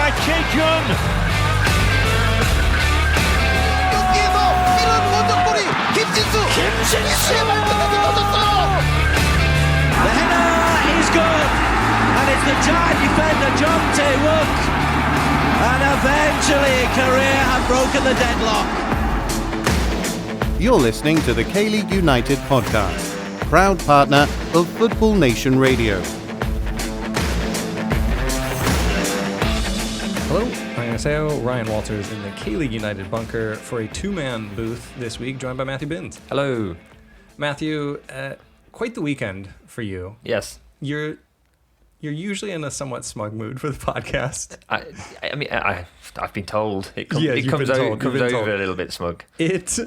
by Daejeon. 여기에서 이런 원더골이 김진수의 발끝까지 터졌어요. The header is good, and it's the giant defender John Tae-wook, and eventually Korea have broken the deadlock. You're listening to the K-League United podcast, proud partner of Football Nation Radio. Hello, 안녕하세요. Ryan Walters in the K-League United bunker for a two-man booth this week, joined by Matthew Binns. Hello. Matthew, quite the weekend for you. Yes. You're usually in a somewhat smug mood for the podcast. I mean, I've been told it comes you've been told. over a little bit smug. It's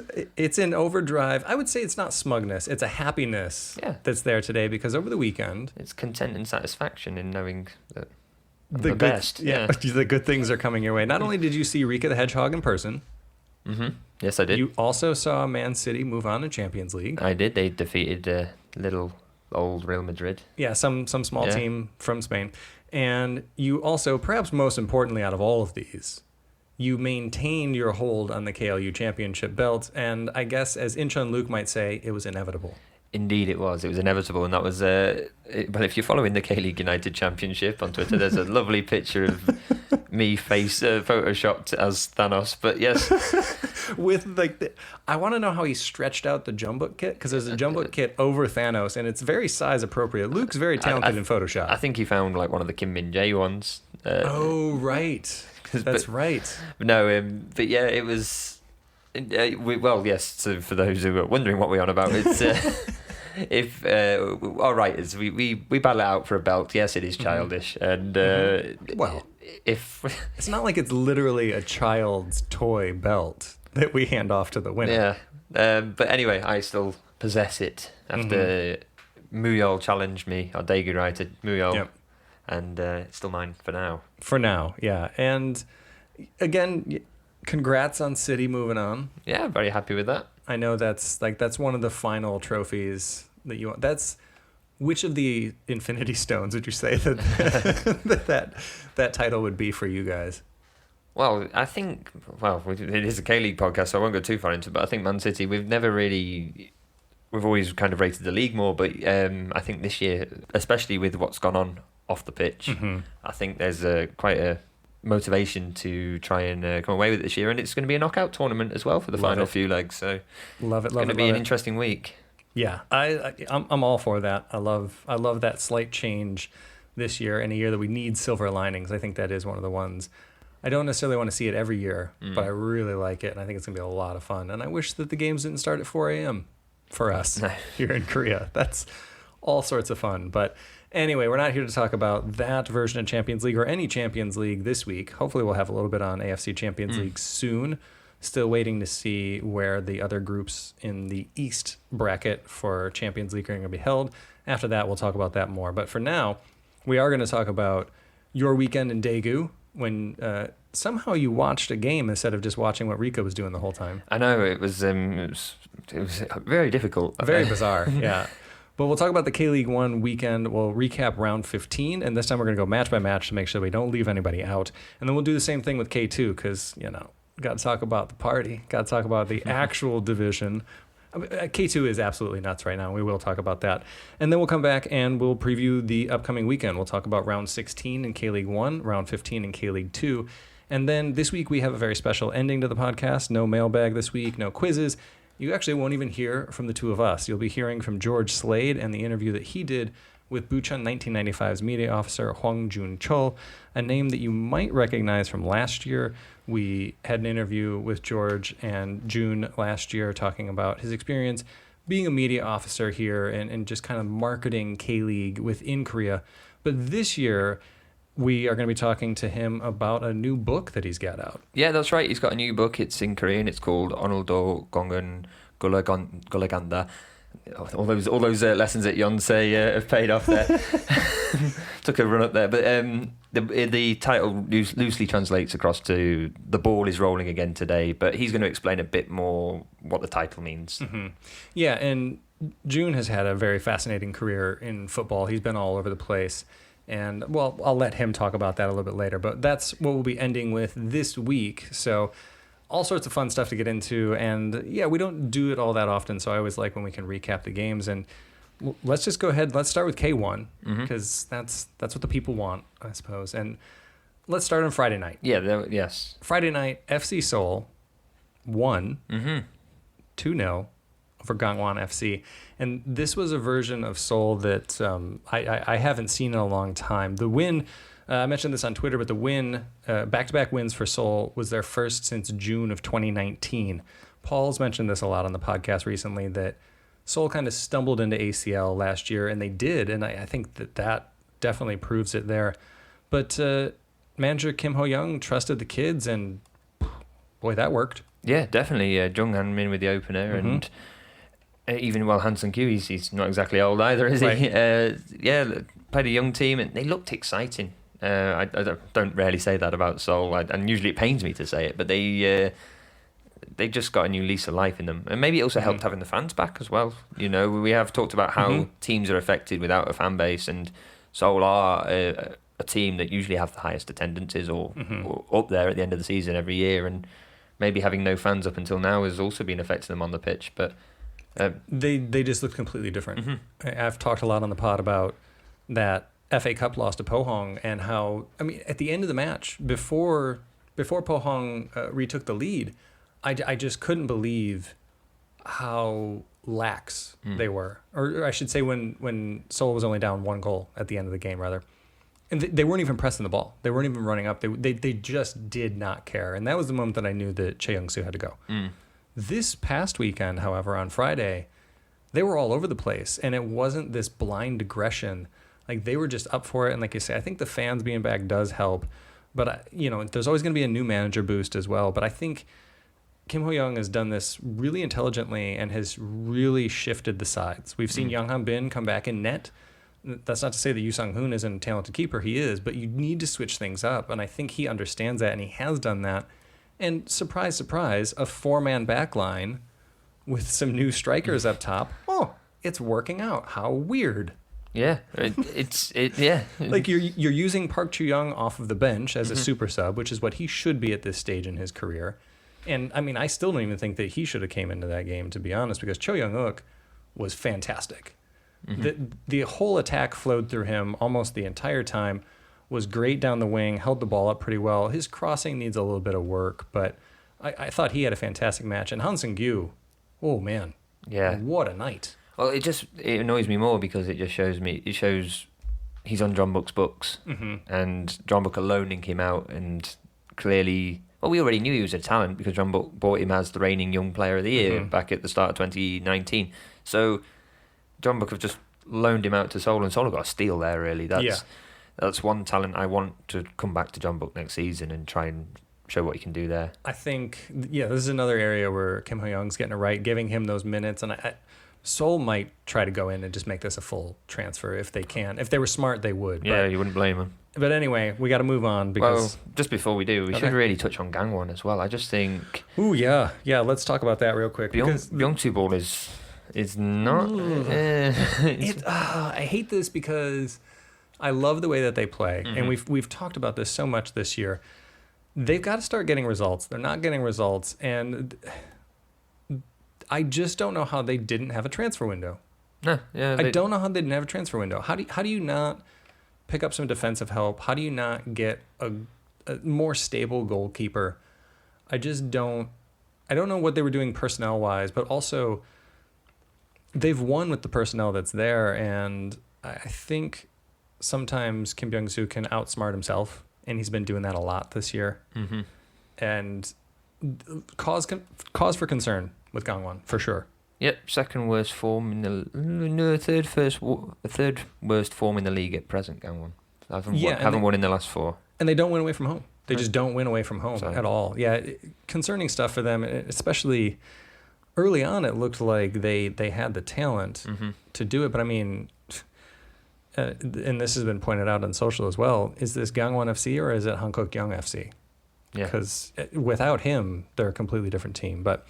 in overdrive. I would say it's not smugness. It's a happiness that's there today because over the weekend, It's content and satisfaction in knowing that I'm the the best. Yeah, the good things are coming your way. Not only did you see Rika the Hedgehog in person, Yes, I did. you also saw Man City move on to Champions League. I did. They defeated little old Real Madrid. Yeah, some small team from Spain. And you also, perhaps most importantly out of all of these, you maintained your hold on the KLU championship belt. And I guess, as Incheon Luke might say, it was inevitable. Indeed, it was. It was inevitable, and that was. Well, if you're following the K-League United Championship on Twitter, there's a lovely picture of me photoshopped as Thanos. But yes, With I want to know how he stretched out the Jeonbuk kit, because there's a Jeonbuk kit over Thanos, and it's very size appropriate. Luke's very talented in Photoshop. I think he found like one of the Kim Min-jae ones. Oh, right. That's right. No, but yeah, it was. Yes. So for those who are wondering what we're on about, it's all right. Is we battle it out for a belt. Yes, it is childish, and Well, if it's not like it's literally a child's toy belt that we hand off to the winner. but anyway, I still possess it after Muyol challenged me, or Daegu United Muyol, Yep. and it's still mine for now. For now, yeah. And again, congrats on City moving on. Yeah, very happy with that. I know that's one of the final trophies that you want. That's which of the Infinity Stones would you say that that title would be for you guys? Well, I think, it is a K-League podcast, so I won't go too far into it, but I think Man City, we've always kind of rated the league more, but I think this year, especially with what's gone on off the pitch, I think there's quite a motivation to try and come away with it this year, and it's going to be a knockout tournament as well for the final few legs, so Love it. it's going to be an interesting week. Yeah, I'm all for that. I love that slight change this year in a year that we need silver linings. I think that is one of the ones. I don't necessarily want to see it every year, but I really like it, and I think it's going to be a lot of fun. And I wish that the games didn't start at 4 a.m. for us here in Korea. That's all sorts of fun. But anyway, we're not here to talk about that version of Champions League or any Champions League this week. Hopefully we'll have a little bit on AFC Champions League soon. Still waiting to see where the other groups in the East bracket for Champions League are going to be held. After that, we'll talk about that more. But for now, we are going to talk about your weekend in Daegu, when somehow you watched a game instead of just watching what Rika was doing the whole time. I know, it was very difficult. Very bizarre, yeah. But we'll talk about the K-League 1 weekend. We'll recap round 15, and this time we're going to go match by match to make sure we don't leave anybody out. And then we'll do the same thing with K2 because, got to talk about the party. Got to talk about the actual division. K2 is absolutely nuts right now. We will talk about that. And then we'll come back and we'll preview the upcoming weekend. We'll talk about round 16 in K-League 1, round 15 in K-League 2. And then this week we have a very special ending to the podcast. No mailbag this week, no quizzes. You actually won't even hear from the two of us. You'll be hearing from George Slade and the interview that he did with Bucheon 1995's media officer Hwang Jun-cheol, a name that you might recognize from last year. We had an interview with George and June last year talking about his experience being a media officer here and just kind of marketing K-League within Korea. But this year, we are going to be talking to him about a new book that he's got out. Yeah, that's right. He's got a new book. It's in Korean. It's called 오늘도 공은 굴러간다. All those lessons at Yonsei have paid off there. Took a run up there, but the title loosely translates across to "The ball is rolling again today." But he's going to explain a bit more what the title means. Yeah, and June has had a very fascinating career in football. He's been all over the place. And, well, I'll let him talk about that a little bit later. But that's what we'll be ending with this week. So all sorts of fun stuff to get into. And, yeah, we don't do it all that often, so I always like when we can recap the games. And let's just go ahead. Let's start with K1 because that's what the people want, I suppose. And let's start on Friday night. Yeah, yes. Friday night, FC Seoul won 2-0 over Gangwon FC. And this was a version of Seoul that I haven't seen in a long time. The win, I mentioned this on Twitter, but the win, back-to-back wins for Seoul was their first since June of 2019. Paul's mentioned this a lot on the podcast recently, that Seoul kind of stumbled into ACL last year, and they did, and I think that definitely proves it there. But manager Kim Ho-young trusted the kids, and boy, that worked. Yeah, definitely. Jung Han-min with the opener, and even Han Sung-kyu, he's not exactly old either, is Right. he? Played a young team, and they looked exciting. I don't rarely say that about Seoul, and usually it pains me to say it, but they just got a new lease of life in them, and maybe it also helped having the fans back as well. You know, we have talked about how teams are affected without a fan base, and Seoul are a team that usually have the highest attendances or up there at the end of the season every year, and maybe having no fans up until now has also been affecting them on the pitch. But they just looked completely different. I've talked a lot on the pod about that FA Cup loss to Pohang, and how, I mean, at the end of the match, before Pohang retook the lead, I just couldn't believe how lax they were. Or I should say when Seoul was only down 1 goal at the end of the game, rather. And they weren't even pressing the ball. They weren't even running up. They just did not care. And that was the moment that I knew that Chae Young-soo had to go. This past weekend, however, on Friday, they were all over the place. And it wasn't this blind aggression. Like, they were just up for it. And like you say, I think the fans being back does help. But, there's always going to be a new manager boost as well. But I think Kim Ho-young has done this really intelligently and has really shifted the sides. We've seen Young Han-bin come back in net. That's not to say that Yoo Sang-hoon isn't a talented keeper. He is, but you need to switch things up. And I think he understands that, and he has done that. And surprise, surprise, a 4-man back line with some new strikers up top. Oh, it's working out. How weird. Yeah, yeah. Like, you're using Park Chu-young off of the bench as a super sub, which is what he should be at this stage in his career. And, I mean, I still don't even think that he should have came into that game, to be honest, because Cho Young-uk was fantastic. The whole attack flowed through him almost the entire time, was great down the wing, held the ball up pretty well. His crossing needs a little bit of work, but I thought he had a fantastic match. And Han Sung-kyu, oh, man. Yeah. What a night. Well, it annoys me more because it shows he's on Jeonbuk's books, and Jeonbuk are loaning him out, and clearly, well, we already knew he was a talent because Jeonbuk bought him as the reigning young player of the year back at the start of 2019. So Jeonbuk have just loaned him out to Seoul, and Seoul have got a steal there, really. That's one talent I want to come back to Jeonbuk next season and try and show what he can do there. I think, this is another area where Kim Ho-young's getting it right, giving him those minutes, and Seoul might try to go in and just make this a full transfer if they can. If they were smart, they would. Yeah, you wouldn't blame them. But anyway, we got to move on because... Well, just before we do, we should really touch on Gangwon as well. I just think... Ooh, yeah. Yeah, let's talk about that real quick. Byung-Soo ball is not... I hate this because I love the way that they play. And we've talked about this so much this year. They've got to start getting results. They're not getting results. And I just don't know how they didn't have a transfer window. No, yeah. I don't know how they didn't have a transfer window. How do you not pick up some defensive help? How do you not get a more stable goalkeeper? I don't know what they were doing personnel-wise, but also they've won with the personnel that's there, and I think sometimes Kim Byung-soo can outsmart himself, and he's been doing that a lot this year. And cause for concern with Gangwon, for sure. Yep, second worst form in the third worst form in the league at present. Gangwon haven't won in the last 4, and they don't win away from home. They just don't win away from home at all. Yeah, concerning stuff for them, especially early on. It looked like they had the talent to do it, but I mean, and this has been pointed out on social as well. Is this Gangwon FC or is it Hankook-young FC? Yeah, because without him, they're a completely different team. But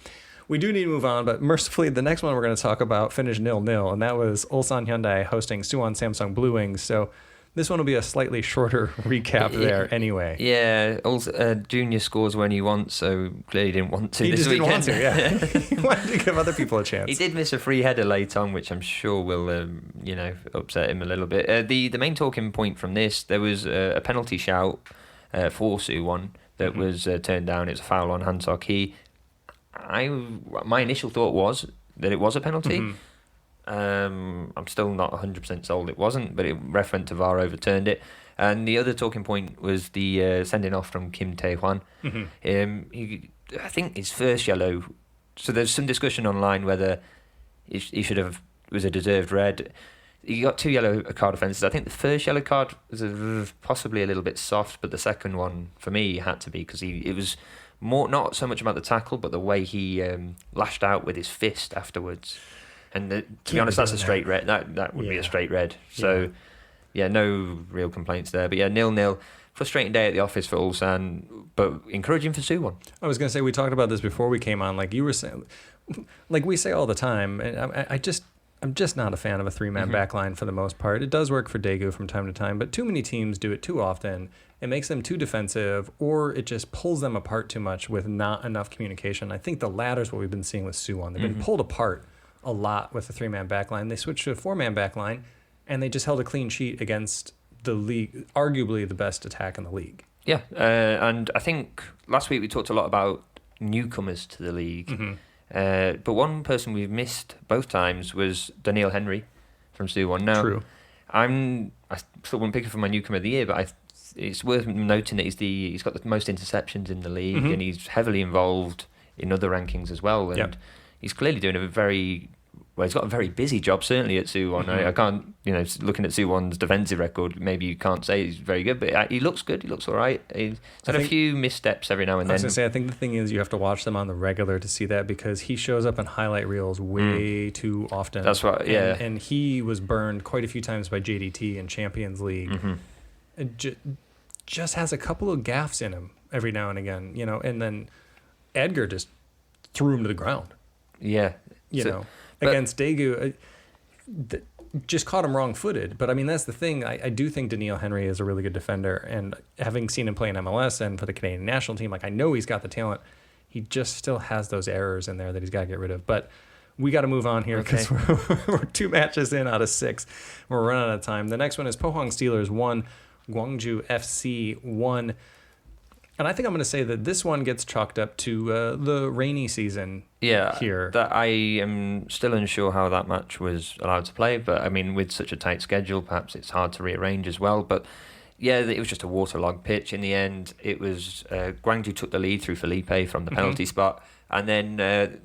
we do need to move on, but mercifully, the next one we're going to talk about finished 0-0, and that was Ulsan Hyundai hosting Suwon Samsung Blue Wings. So This one will be a slightly shorter recap there anyway. Yeah, also Junior scores when he wants, so clearly didn't want to He this just weekend. didn't want to, yeah. He wanted to give other people a chance. He did miss a free header late on, which I'm sure will, upset him a little bit. The main talking point from this, there was a penalty shout for Suwon that was turned down. It's a foul on Han Seok-hee. My initial thought was that it was a penalty. I'm still not 100% sold it wasn't, but ref went to VAR, overturned it. And the other talking point was the sending off from Kim Tae-hwan. I think his first yellow. So there's some discussion online whether he should have was a deserved red. He got 2 yellow card offences. I think the first yellow card was possibly a little bit soft, but the second one for me had to be because it was more not so much about the tackle, but the way he lashed out with his fist afterwards. And to be honest, that's a straight red. That would be a straight red. So, no real complaints there. But 0-0. Frustrating day at the office for Ulsan, but encouraging for Suwon. I was going to say, we talked about this before we came on. Like you were saying, like we say all the time, and I'm just not a fan of a 3-man backline for the most part. It does work for Daegu from time to time, but too many teams do it too often. It makes them too defensive, or it just pulls them apart too much with not enough communication. I think the latter is what we've been seeing with Suwon. They've been pulled apart a lot with the 3-man backline. They switched to a 4-man backline, and they just held a clean sheet against the league, arguably the best attack in the league. Yeah, and I think last week we talked a lot about newcomers to the league. But one person we've missed both times was Daniel Henry from Suwon. Now, True. I still wouldn't pick him for my newcomer of the year, but it's worth noting that he's got the most interceptions in the league, and he's heavily involved in other rankings as well. And he's clearly doing he's got a very busy job, certainly at Suwon. I can't, looking at Suwon's defensive record, maybe you can't say he's very good, but he looks good. He looks all right. He's had a few missteps every now and then. I was going to say, I think the thing is you have to watch them on the regular to see that because he shows up in highlight reels way too often. That's right, yeah. And he was burned quite a few times by JDT in Champions League. It just has a couple of gaffes in him every now and again, and then Edgar just threw him to the ground. Yeah. Against Daegu, just caught him wrong-footed. But, I mean, that's the thing. I do think Daniil Henry is a really good defender. And having seen him play in MLS and for the Canadian national team, I know he's got the talent. He just still has those errors in there that he's got to get rid of. But we got to move on here because we're 2 matches in out of 6. We're running out of time. The next one is Pohang Steelers 1, Gwangju FC 1. And I think I'm going to say that this one gets chalked up to the rainy season here. That I am still unsure how that match was allowed to play, but I mean, with such a tight schedule, perhaps it's hard to rearrange as well. But yeah, it was just a waterlogged pitch in the end. It was Gwangju took the lead through Felipe from the penalty spot, and then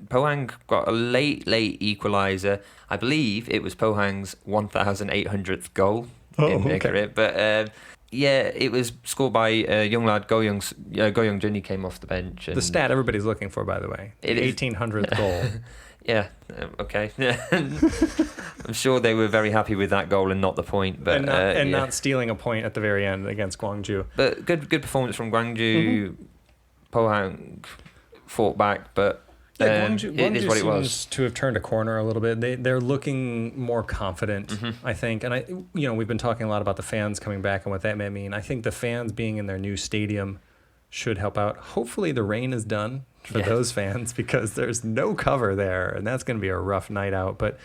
Pohang got a late equaliser. I believe it was Pohang's 1,800th goal in their career, but. It was scored by young lad Go Young Jun. He came off the bench. And the stat everybody's looking for, by the way. It 1800th goal. Yeah, okay. I'm sure they were very happy with that goal and not the point. But not stealing a point at the very end against Gwangju. But good performance from Gwangju. Pohang fought back, but Gwangju it is what it was. Seems to have turned a corner a little bit. They're looking more confident, I think. And we've been talking a lot about the fans coming back and what that may mean. I think the fans being in their new stadium should help out. Hopefully the rain is done for those fans because there's no cover there, and that's going to be a rough night out. But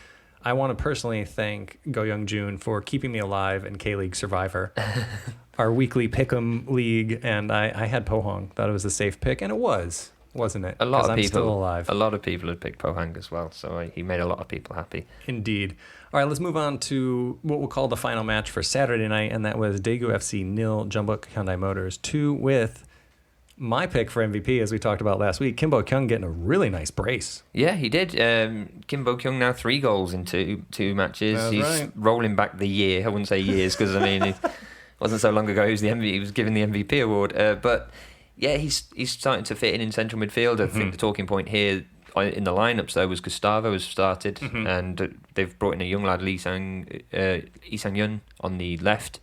I want to personally thank Go Young Jun for keeping me alive in K-League Survivor, our weekly pick'em league, and I had Pohang. Thought it was a safe pick, and it was. Wasn't it? A lot of I'm people still alive. A lot of people had picked Pohang as well, so he made a lot of people happy. Indeed. All right, let's move on to what we'll call the final match for Saturday night, and that was Daegu FC 0, Jeonbuk Hyundai Motors 2, with my pick for MVP, as we talked about last week, Kim Bo-kyung getting a really nice brace. Yeah, he did. Kim Bo-kyung now 3 goals in two matches. That's He's right. rolling back the year. I wouldn't say years because it wasn't so long ago he was given the MVP award, but. Yeah, he's starting to fit in central midfield. I think the talking point here in the lineups though was Gustavo has started, and they've brought in a young lad Lee Sang-yun on the left,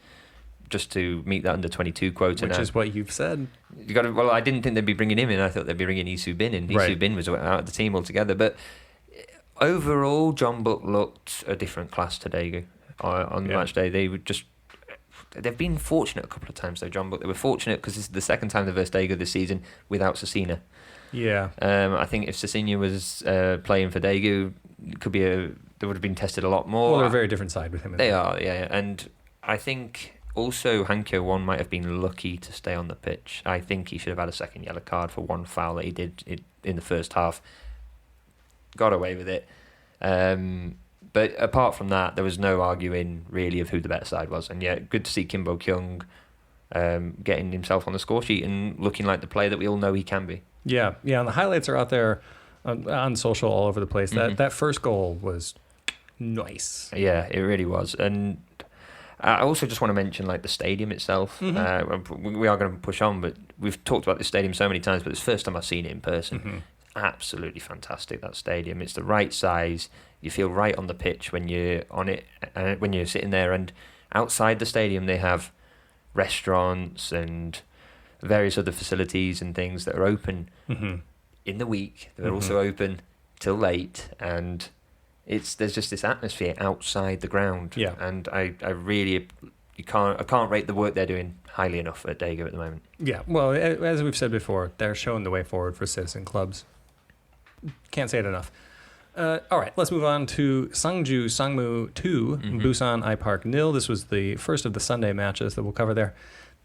just to meet that under 22 quota. Which is what you've said. I didn't think they'd be bringing him in. I thought they'd be bringing Isu Bin in. Isu Bin was out of the team altogether. But overall, Jeonbuk looked a different class to Daegu on the match day. they've been fortunate a couple of times though, Jeonbuk. They were fortunate because this is the second time they've versed Daegu this season without Sasina. Yeah. I think if Sasina was playing for Daegu, it could be they would have been tested a lot more. Well, they're a very different side with him. They are, yeah. And I think also Hwang might have been lucky to stay on the pitch. I think he should have had a second yellow card for one foul that he did in the first half. Got away with it. But apart from that, there was no arguing really of who the better side was. And yeah, good to see Kim Bo-kyung getting himself on the score sheet and looking like the player that we all know he can be. Yeah, and the highlights are out there on social all over the place. That first goal was nice. Yeah, it really was. And I also just want to mention like the stadium itself. We are going to push on, but we've talked about this stadium so many times, but it's the first time I've seen it in person. Absolutely fantastic, that stadium. It's the right size. You feel right on the pitch when you're on it, when you're sitting there. And outside the stadium, they have restaurants and various other facilities and things that are open in the week. They're also open till late, and there's just this atmosphere outside the ground. Yeah. And I can't rate the work they're doing highly enough at Daegu at the moment. Yeah, well, as we've said before, they're showing the way forward for citizen clubs. Can't say it enough. All right, let's move on to Sangju Sangmu 2, Busan iPark 0. This was the first of the Sunday matches that we'll cover there.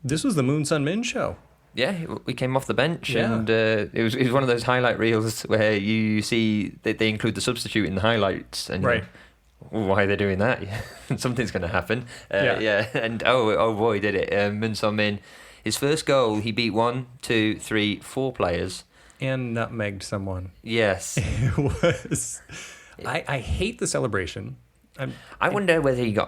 This was the Moon Sun Min show. Yeah, we came off the bench, Yeah. and it was one of those highlight reels where you see that they include the substitute in the highlights, and Right. why are they doing that? Something's going to happen. Yeah. And oh boy, did it! Moon Sun Min, his first goal, he beat 1, 2, 3, 4 players. And nutmegged someone. Yes. It was... I hate the celebration. I wonder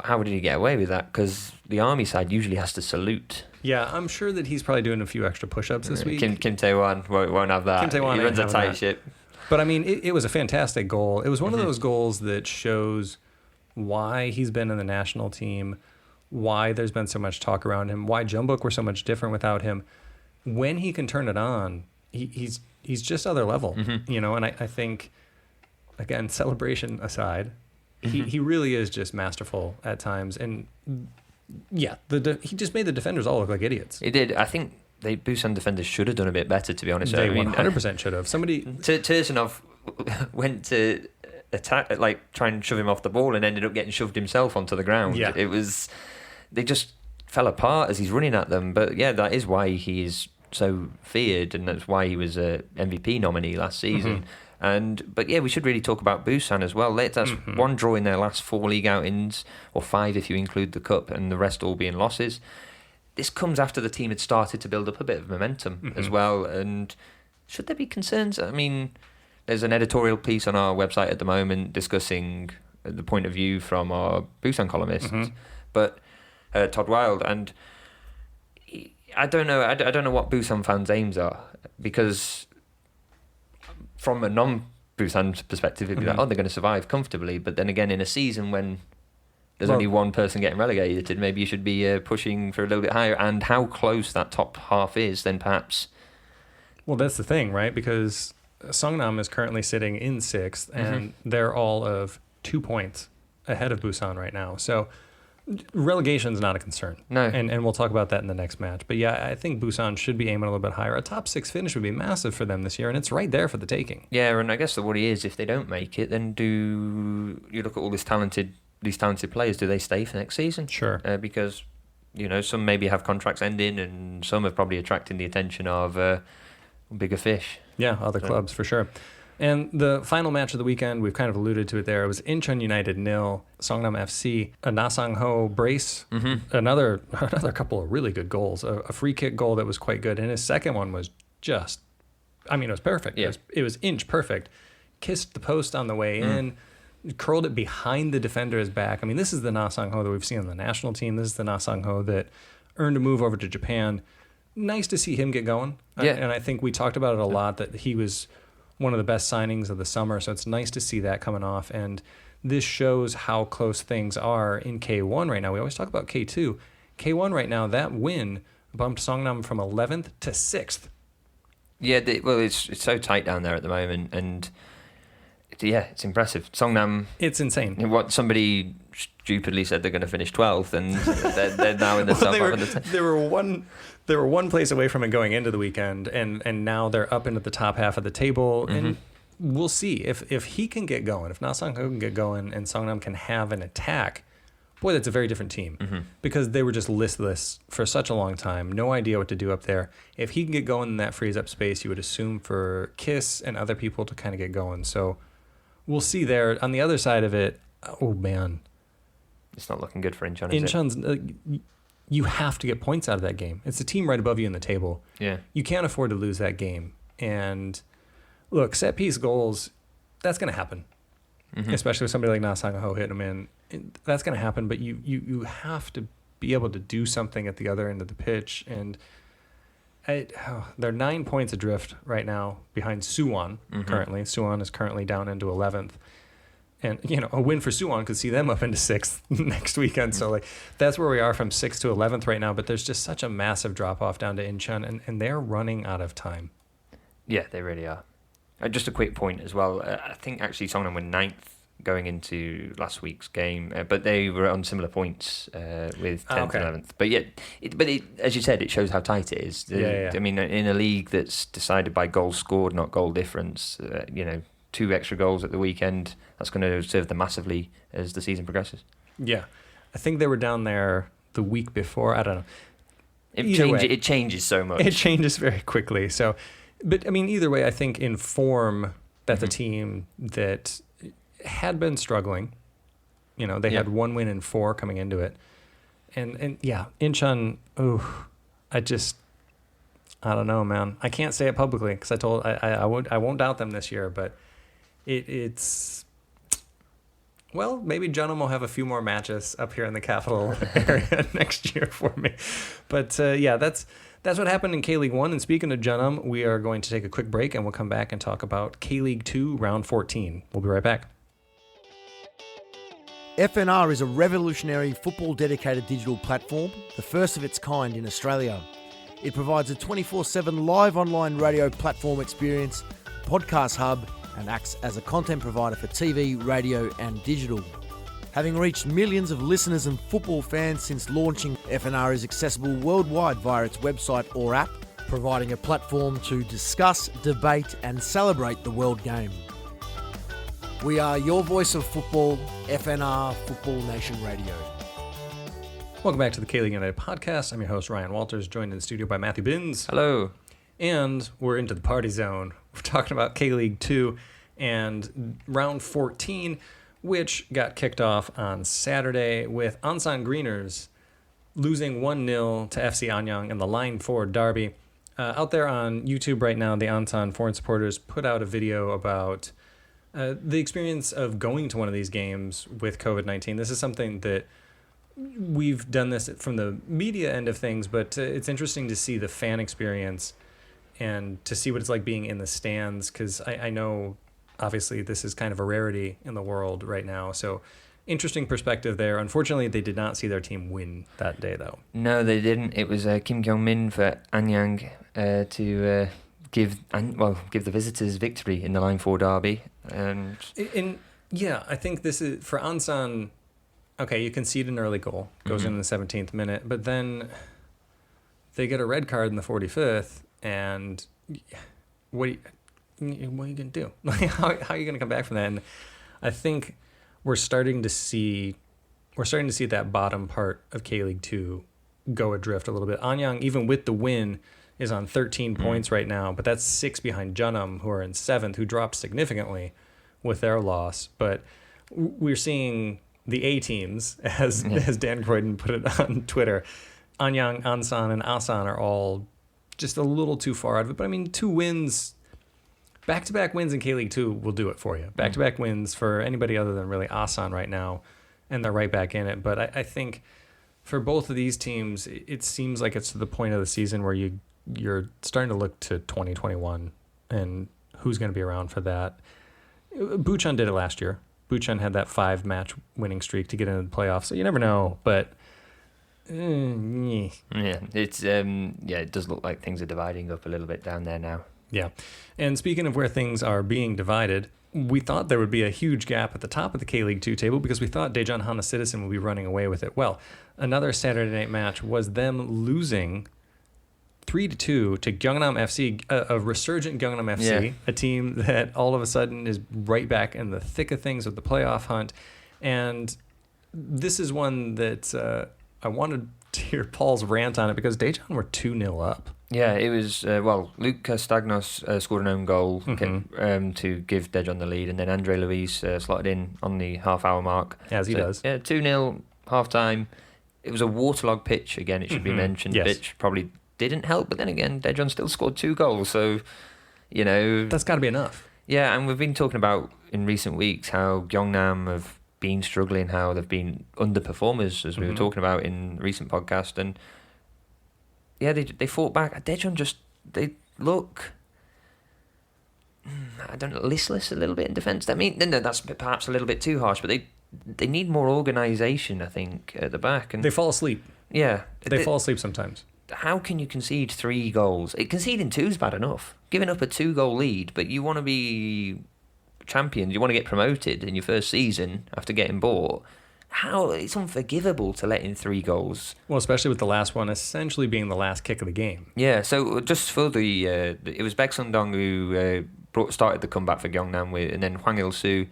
how did he get away with that? Because the army side usually has to salute. Yeah, I'm sure that he's probably doing a few extra push-ups this week. Kim Tae-wan won't have that. Kim Tae-wan he ain't runs a having tight that. ship. But I mean, it was a fantastic goal. It was one of those goals that shows why he's been in the national team, why there's been so much talk around him, why Jeonbuk were so much different without him. When he can turn it on, he's just other level, you know. And I think, again, celebration aside, he really is just masterful at times. And yeah, he just made the defenders all look like idiots. He did. I think Busan defenders should have done a bit better, to be honest. They 100% should have. Somebody Tursunov went to attack, like try and shove him off the ball, and ended up getting shoved himself onto the ground. Yeah. They just fell apart as he's running at them. But yeah, that is why he is so feared, and that's why he was a MVP nominee last season. But yeah, we should really talk about Busan as well. That's one draw in their last 4 league outings, or 5 if you include the cup, and the rest all being losses. This comes after the team had started to build up a bit of momentum as well. And should there be concerns? I mean, there's an editorial piece on our website at the moment discussing the point of view from our Busan columnist, but Todd Wilde, and I don't know. I don't know what Busan fans' aims are, because from a non-Busan perspective, it'd be like, oh, they're going to survive comfortably. But then again, in a season when there's only one person getting relegated, maybe you should be pushing for a little bit higher. And how close that top half is, then perhaps. Well, that's the thing, right? Because Songnam is currently sitting in 6th, and they're all of 2 points ahead of Busan right now. So relegation's not a concern. No. And we'll talk about that in the next match. But yeah, I think Busan should be aiming a little bit higher. A top 6 finish would be massive for them this year, and it's right there for the taking. Yeah, and I guess the worry is if they don't make it, then do you look at all these talented players, do they stay for next season? Sure. Because, you know, some maybe have contracts ending, and some have probably attracting the attention of bigger fish. Yeah, other clubs for sure. And the final match of the weekend, we've kind of alluded to it there, it was Incheon United 0, Songnam FC, a Na Sang-ho brace, another couple of really good goals, a free kick goal that was quite good, and his second one was just, I mean, it was perfect. Yeah. It was inch perfect. Kissed the post on the way in, curled it behind the defender's back. I mean, this is the Na Sang-ho that we've seen on the national team. This is the Na Sang-ho that earned a move over to Japan. Nice to see him get going. Yeah. And I think we talked about it a lot, that he was one of the best signings of the summer, so it's nice to see that coming off. And this shows how close things are in K1 right now. We always talk about K2. K1 right now, that win bumped Songnam from 11th to 6th. Yeah, it's so tight down there at the moment, and it's impressive. Songnam, It's insane. what somebody stupidly said they're going to finish 12th, and they're now in the top half of the They were one place away from it going into the weekend, and now they're up into the top half of the table. Mm-hmm. And we'll see if he can get going, if Na Sang-ho can get going, and Songnam can have an attack. Boy, that's a very different team, because they were just listless for such a long time. No idea what to do up there. If he can get going, then that frees up space, you would assume, for Kiss and other people to kind of get going. So we'll see there. On the other side of it, oh, man. It's not looking good for Incheon, is it? Incheon's, you have to get points out of that game. It's the team right above you in the table. Yeah. You can't afford to lose that game. And look, set piece goals, that's going to happen. Especially with somebody like Na Sang-ho hitting them in. That's going to happen, but you have to be able to do something at the other end of the pitch. And they're 9 points adrift right now behind Suwon currently. Suwon is currently down into 11th. And, a win for Suwon could see them up into 6th next weekend. So, that's where we are from 6th to 11th right now. But there's just such a massive drop-off down to Incheon, and they're running out of time. Yeah, they really are. Just a quick point as well. I think actually Songnam were 9th going into last week's game, but they were on similar points with 10th and 11th. But it, as you said, it shows how tight it is. I mean, in a league that's decided by goals scored, not goal difference, 2 extra goals at the weekend, that's going to serve them massively as the season progresses. Yeah. I think they were down there the week before. I don't know. It changes so much. It changes very quickly. So, but I mean, either way, I think in form, that's a team that had been struggling. They had 1 win in 4 coming into it. And yeah, Incheon, I don't know, man. I can't say it publicly because I won't doubt them this year, but it's, well, maybe Jeonbuk will have a few more matches up here in the capital area next year for me. But that's what happened in K-League 1. And speaking of Jeonbuk, we are going to take a quick break and we'll come back and talk about K-League 2 round 14. We'll be right back. FNR is a revolutionary football-dedicated digital platform, the first of its kind in Australia. It provides a 24/7 live online radio platform experience, podcast hub, and acts as a content provider for TV, radio, and digital. Having reached millions of listeners and football fans since launching, FNR is accessible worldwide via its website or app, providing a platform to discuss, debate, and celebrate the world game. We are your voice of football, FNR Football Nation Radio. Welcome back to the K-League United podcast. I'm your host, Ryan Walters, joined in the studio by Matthew Binns. Hello. And we're into the party zone. We're talking about K-League 2 and round 14, which got kicked off on Saturday with Ansan Greeners losing 1-0 to FC Anyang in the Line 4 derby. Out there on YouTube right now, the Ansan foreign supporters put out a video about the experience of going to one of these games with COVID-19. This is something that we've done this from the media end of things, but it's interesting to see the fan experience and to see what it's like being in the stands, because I know obviously this is kind of a rarity in the world right now. So interesting perspective there. Unfortunately, they did not see their team win that day, though. No, they didn't. It was Kim Kyung-min for Anyang to give the visitors victory in the Line 4 derby. And I think this is for Ansan. Okay, you concede an early goal, goes in the 17th minute, but then they get a red card in the 45th, and what are you going to do? How are you going to come back from that? And I think we're starting to see that bottom part of K-League 2 go adrift a little bit. Anyang, even with the win, is on 13 points right now, but that's 6 behind Jeonbuk, who are in 7th, who dropped significantly with their loss. But we're seeing the A teams, as Dan Croydon put it on Twitter. Anyang, Ansan, and Asan are all just a little too far out of it. But I mean, 2 wins, back-to-back wins in K-League 2 will do it for you. Back-to-back wins for anybody other than really Asan right now, and they're right back in it. But I think for both of these teams, it seems like it's to the point of the season where you're starting to look to 2021 and who's going to be around for that. Bucheon did it last year. Bucheon had that 5-match winning streak to get into the playoffs, so you never know. But it does look like things are dividing up a little bit down there now. Yeah, and speaking of where things are being divided, we thought there would be a huge gap at the top of the K-League 2 table because we thought Daejeon Hana Citizen would be running away with it. Well, another Saturday night match was them losing 3-2 to Gyeongnam FC, a resurgent Gyeongnam FC, a team that all of a sudden is right back in the thick of things with the playoff hunt. And this is one that I wanted to hear Paul's rant on it because Daejeon were 2-0 up. Yeah, it was, Luke Stagnos scored an own goal to give Daejeon the lead, and then Andre Luis slotted in on the half-hour mark. As he does. Yeah, 2-0, half-time. It was a waterlogged pitch, again, it should be mentioned. Yes. Pitch probably didn't help, but then again, Daejeon still scored 2 goals, so, you know... That's got to be enough. Yeah, and we've been talking about, in recent weeks, how Gyeongnam have been struggling, how they've been underperformers, as we were talking about in recent podcast, and... Yeah, they fought back. Daejeon they look, I don't know, listless a little bit in defence. I mean, no, that's perhaps a little bit too harsh, but they need more organisation, I think, at the back. And they fall asleep. Yeah. They fall asleep sometimes. How can you concede 3 goals? Conceding 2 is bad enough. Giving up a 2-goal lead, but you want to be champions, you want to get promoted in your first season after getting bought. How it's unforgivable to let in 3 goals. Well, especially with the last one essentially being the last kick of the game. Yeah, so just for it was Baek Sun-dong who started the comeback for Gyeongnam, and then Hwang Il-soo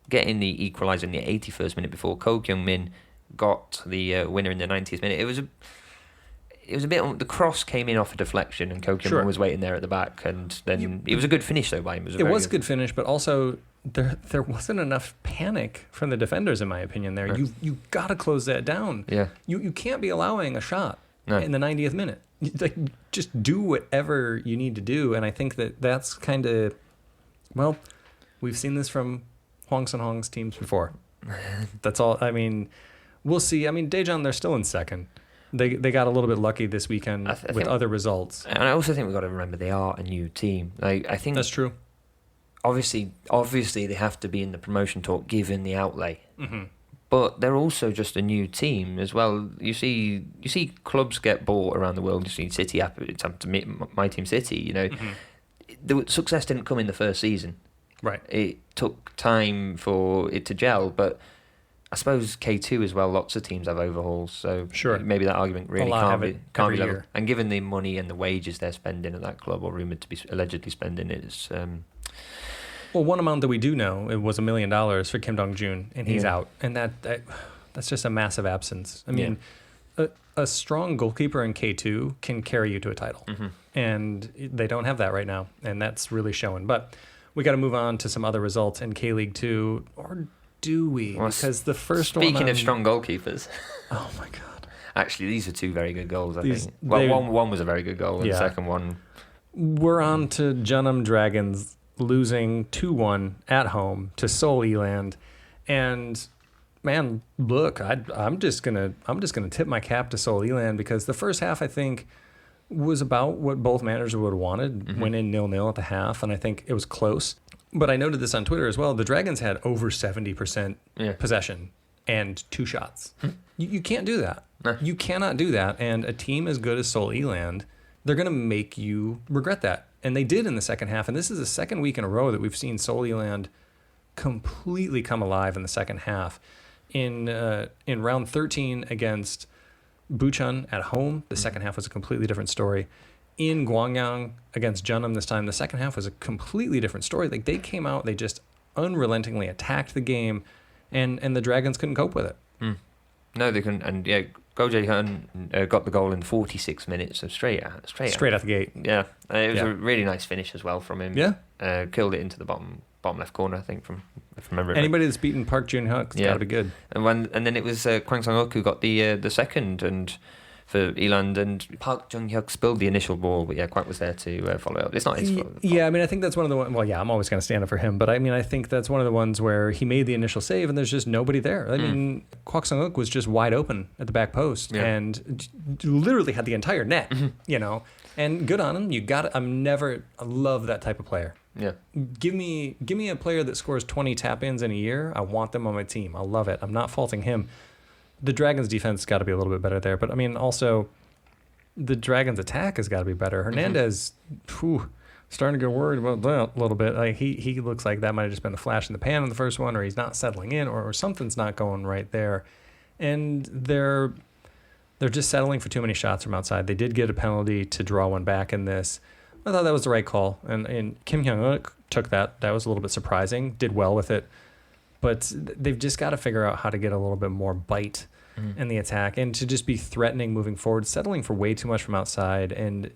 getting the equaliser in the 81st minute before Ko Kyung-min got the winner in the 90th minute. It was a bit. The cross came in off a deflection, and Ko Kyung-min was waiting there at the back, and then it was a good finish though by him. It was a good finish, but also. There wasn't enough panic from the defenders, in my opinion. There, you got to close that down. Yeah, you can't be allowing a shot in the 90th minute. Like, just do whatever you need to do, and I think that's kind of, well, we've seen this from Hwang Sun-hong's teams before. That's all. I mean, we'll see. I mean, Daejeon, they're still in second. They got a little bit lucky this weekend with other results. And I also think we've got to remember they are a new team. Like, I think that's true. Obviously, they have to be in the promotion talk given the outlay. But they're also just a new team as well. You see clubs get bought around the world. You see City, it's up to me, my team City. You know, the success didn't come in the first season. Right. It took time for it to gel, but I suppose K2 as well. Lots of teams have overhauls, so sure. Maybe that argument really can't be level. Year. And given the money and the wages they're spending at that club, or rumored to be allegedly spending, it's. Well, one amount that we do know, it was $1 million for Kim Dong-jun, and he's out. And that's just a massive absence. I mean, a strong goalkeeper in K2 can carry you to a title. And they don't have that right now, and that's really showing. But we got to move on to some other results in K-League 2, or do we? Well, because the first one... Speaking of strong goalkeepers... Oh, my God. Actually, these are 2 very good goals, I think. Well, one was a very good goal, and the second one... We're on to Jeonnam Dragons losing 2-1 at home to Seoul E-Land, and man, look, I'm just gonna tip my cap to Seoul E-Land because the first half I think was about what both managers would have wanted, went in 0-0 at the half, and I think it was close. But I noted this on Twitter as well. The Dragons had over 70% possession and 2 shots. You can't do that. No. You cannot do that. And a team as good as Seoul E-Land, they're going to make you regret that. And they did in the second half. And this is the second week in a row that we've seen Seoul E-Land completely come alive in the second half. In round 13 against Bucheon at home, the second half was a completely different story. In Gwangyang against Jeonnam this time, the second half was a completely different story. Like, they came out, they just unrelentingly attacked the game, and the Dragons couldn't cope with it. No, they couldn't. And yeah, Go Jae-hyun got the goal in 46 minutes, so straight out the gate. Yeah, it was a really nice finish as well from him. Yeah, killed it into the bottom left corner, I think, if I remember. Anybody that's beaten Park Jun-hyuk's got to be good. And then it was Kwang Sang-ok who got the second, and for E-Land, and Park Jun-hyuk spilled the initial ball, but Kwak was there to follow up. It's not his fault. Yeah, I mean, I think that's one of the ones. Well, yeah, I'm always going to stand up for him, but I mean, I think that's one of the ones where he made the initial save, and there's just nobody there. I mean, Kwak Sang-ok was just wide open at the back post, and literally had the entire net. You know, and good on him. I love that type of player. Yeah. Give me a player that scores 20 tap-ins in a year. I want them on my team. I love it. I'm not faulting him. The Dragons' defense got to be a little bit better there. But, I mean, also, the Dragons' attack has got to be better. Hernandez, Starting to get worried about that a little bit. Like he looks like that might have just been the flash in the pan in the first one, or he's not settling in, or something's not going right there. And they're just settling for too many shots from outside. They did get a penalty to draw one back in this. I thought that was the right call. And Kim Hyung-wook took that. That was a little bit surprising. Did well with it. But they've just got to figure out how to get a little bit more bite in the attack and to just be threatening moving forward, settling for way too much from outside and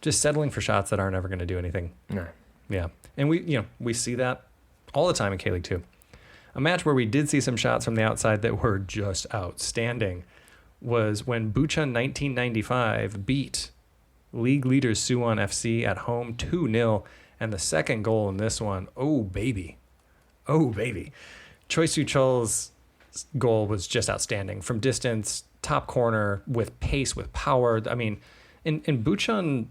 just settling for shots that aren't ever going to do anything. No. Yeah. And we see that all the time in K-League 2. A match where we did see some shots from the outside that were just outstanding was when Bucheon 1995 beat league leaders Suwon FC at home 2-0. And the second goal in this one, oh baby. Choi Soo-cheol's goal was just outstanding. From distance, top corner, with pace, with power. I mean, in Bucheon,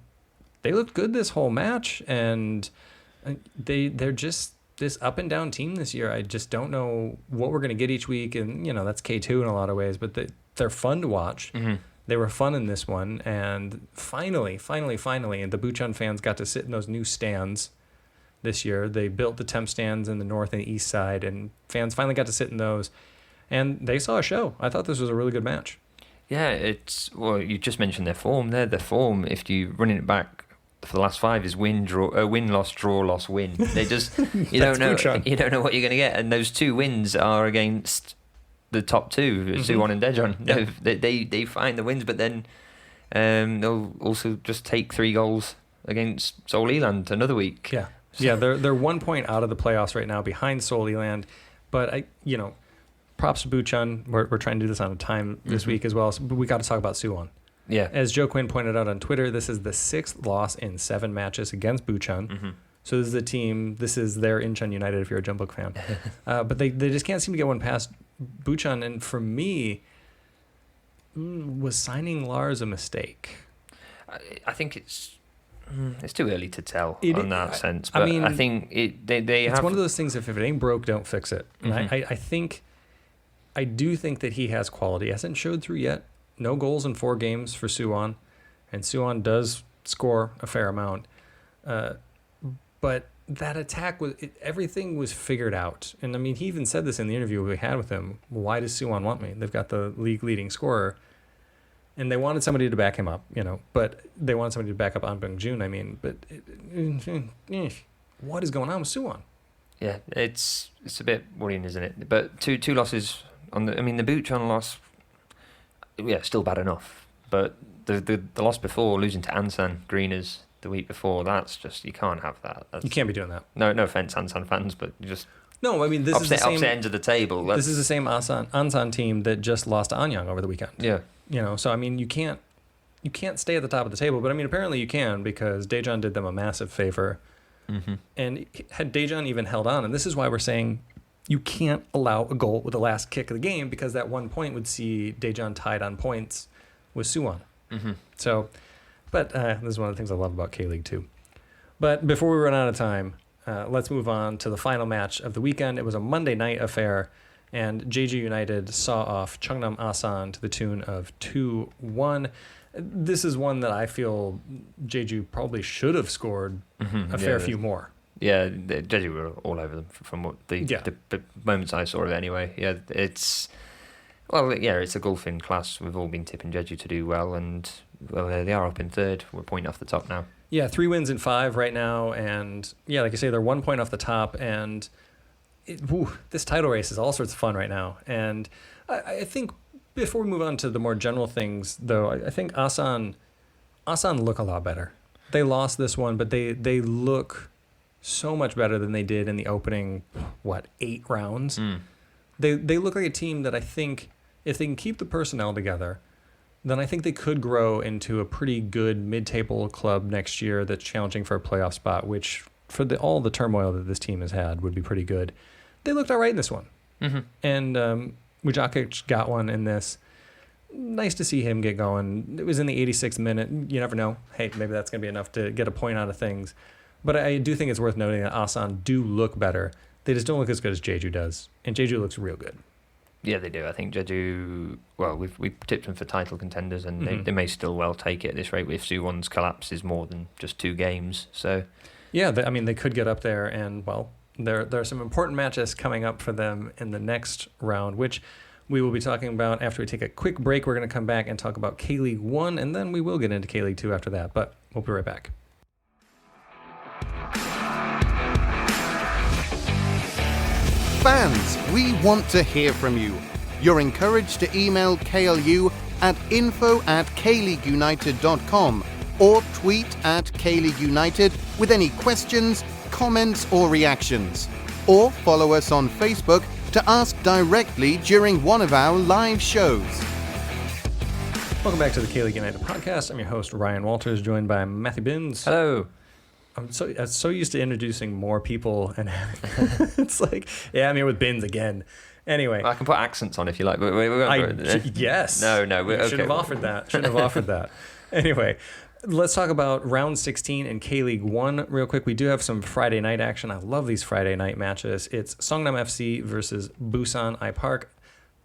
they looked good this whole match, and they're just this up and down team this year. I just don't know what we're going to get each week, and that's K2 in a lot of ways, but they're fun to watch. Mm-hmm. They were fun in this one, and finally, and the Bucheon fans got to sit in those new stands this year. They built the temp stands in the north and east side, and fans finally got to sit in those, and they saw a show. I thought this was a really good match. Yeah, you just mentioned their form there. Their form, if you running it back for the last 5, is win, loss, draw, loss, win. They just you don't know what you're going to get, and those 2 wins are against the top 2, Suwon and Daejeon. Yeah. They find the wins, but then they'll also just take 3 goals against Seoul E-Land another week. Yeah. Yeah, they're 1 point out of the playoffs right now, behind Seoul E-Land. But props to Bucheon. We're trying to do this on a time this week as well. So we got to talk about Suwon. Yeah. As Joe Quinn pointed out on Twitter, this is the 6th loss in 7 matches against Bucheon. Mm-hmm. So this is a team. This is their Incheon United if you're a Jeonbuk fan. But they just can't seem to get one past Bucheon. And for me, was signing Lars a mistake? I think it's too early to tell in that sense. But I think it's one of those things. If it ain't broke, don't fix it. And I do think that he has quality. He hasn't showed through yet. No goals in 4 games for Suwon, and Suwon does score a fair amount. But that attack everything was figured out. And I mean, he even said this in the interview we had with him. Why does Suwon want me? They've got the league leading scorer. And they wanted somebody to back him up, but they wanted somebody to back up Hwang Jun-cheol. I mean, but what is going on with Suwon? Yeah, it's a bit worrying, isn't it? But two losses the Bucheon loss, still bad enough. But the loss before, losing to Ansan Greeners the week before, that's just, you can't have that. You can't be doing that. No offense, Ansan fans, but you just. No, I mean, this is the same opposite ends of the table. This is the same Ansan team that just lost to Anyang over the weekend. Yeah. So I mean, you can't stay at the top of the table, but I mean, apparently you can, because Daejeon did them a massive favor. Mm-hmm. And had Daejeon even held on, and this is why we're saying you can't allow a goal with the last kick of the game, because that 1 point would see Daejeon tied on points with Suwon. Mm-hmm. So, but this is one of the things I love about K-League 2. But before we run out of time, let's move on to the final match of the weekend. It was a Monday night affair, and Jeju United saw off Cheongnam Asan to the tune of 2-1. This is one that I feel Jeju probably should have scored a fair few more. Yeah, Jeju were all over them from what the moments I saw of it anyway. Yeah, it's a golfing class. We've all been tipping Jeju to do well, and they are up in 3rd. We're a point off the top now. Yeah, 3 wins in 5 right now, and like I say, they're 1 point off the top, and this title race is all sorts of fun right now. And I think before we move on to the more general things, though, I think Asan look a lot better. They lost this one, but they look so much better than they did in the opening 8 rounds. They look like a team that I think, if they can keep the personnel together, then I think they could grow into a pretty good mid-table club next year that's challenging for a playoff spot, which for all the turmoil that this team has had would be pretty good. They looked all right in this one. Mm-hmm. And Mujakic got one in this. Nice to see him get going. It was in the 86th minute. You never know. Hey, maybe that's going to be enough to get a point out of things. But I do think it's worth noting that Asan do look better. They just don't look as good as Jeju does. And Jeju looks real good. Yeah, they do. I think Jeju. Well, we've tipped them for title contenders, and they may still well take it at this rate. If Suwon's collapse is more than just 2 games, so yeah, they could get up there, and well, there are some important matches coming up for them in the next round, which we will be talking about after we take a quick break. We're going to come back and talk about K-League 1, and then we will get into K-League 2 after that, but we'll be right back. Fans, we want to hear from you. You're encouraged to email KLU at info@kleagueunited.com or tweet at K-League United with any questions, comments or reactions. Or follow us on Facebook to ask directly during one of our live shows. Welcome back to the K-League United podcast. I'm your host, Ryan Walters, joined by Matthew Binns. hello. I'm so used to introducing more people, and it's like, yeah, I'm here with Binns again. Anyway, I can put accents on if you like. But yes. No. Should have offered that. Anyway, let's talk about round 16 in K-League 1 real quick. We do have some Friday night action. I love these Friday night matches. It's Songnam FC versus Busan I Park.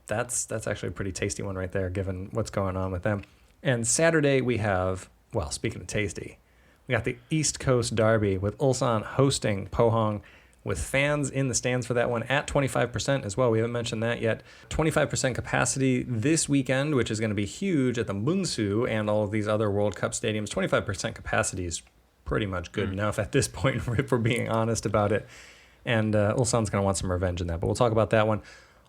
That's actually a pretty tasty one right there, given what's going on with them. And Saturday we have, well, speaking of tasty, we got the East Coast Derby with Ulsan hosting Pohang, with fans in the stands for that one at 25% as well. We haven't mentioned that yet. 25% capacity this weekend, which is going to be huge at the Munsu and all of these other World Cup stadiums. 25% capacity is pretty much good enough at this point, if we're being honest about it. And Ulsan's going to want some revenge in that, but we'll talk about that one.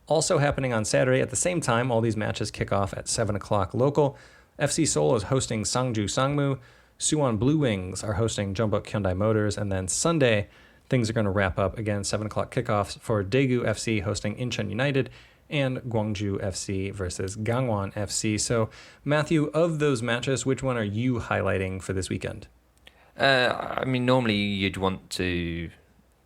Also happening on Saturday at the same time, all these matches kick off at 7 o'clock local. FC Seoul is hosting Sangju Sangmu. Suwon Blue Wings are hosting Jeonbuk Hyundai Motors. And then Sunday, things are going to wrap up again, 7 o'clock kickoffs for Daegu FC hosting Incheon United and Gwangju FC versus Gangwon FC. So, Matthew, of those matches, which one are you highlighting for this weekend? Normally you'd want to.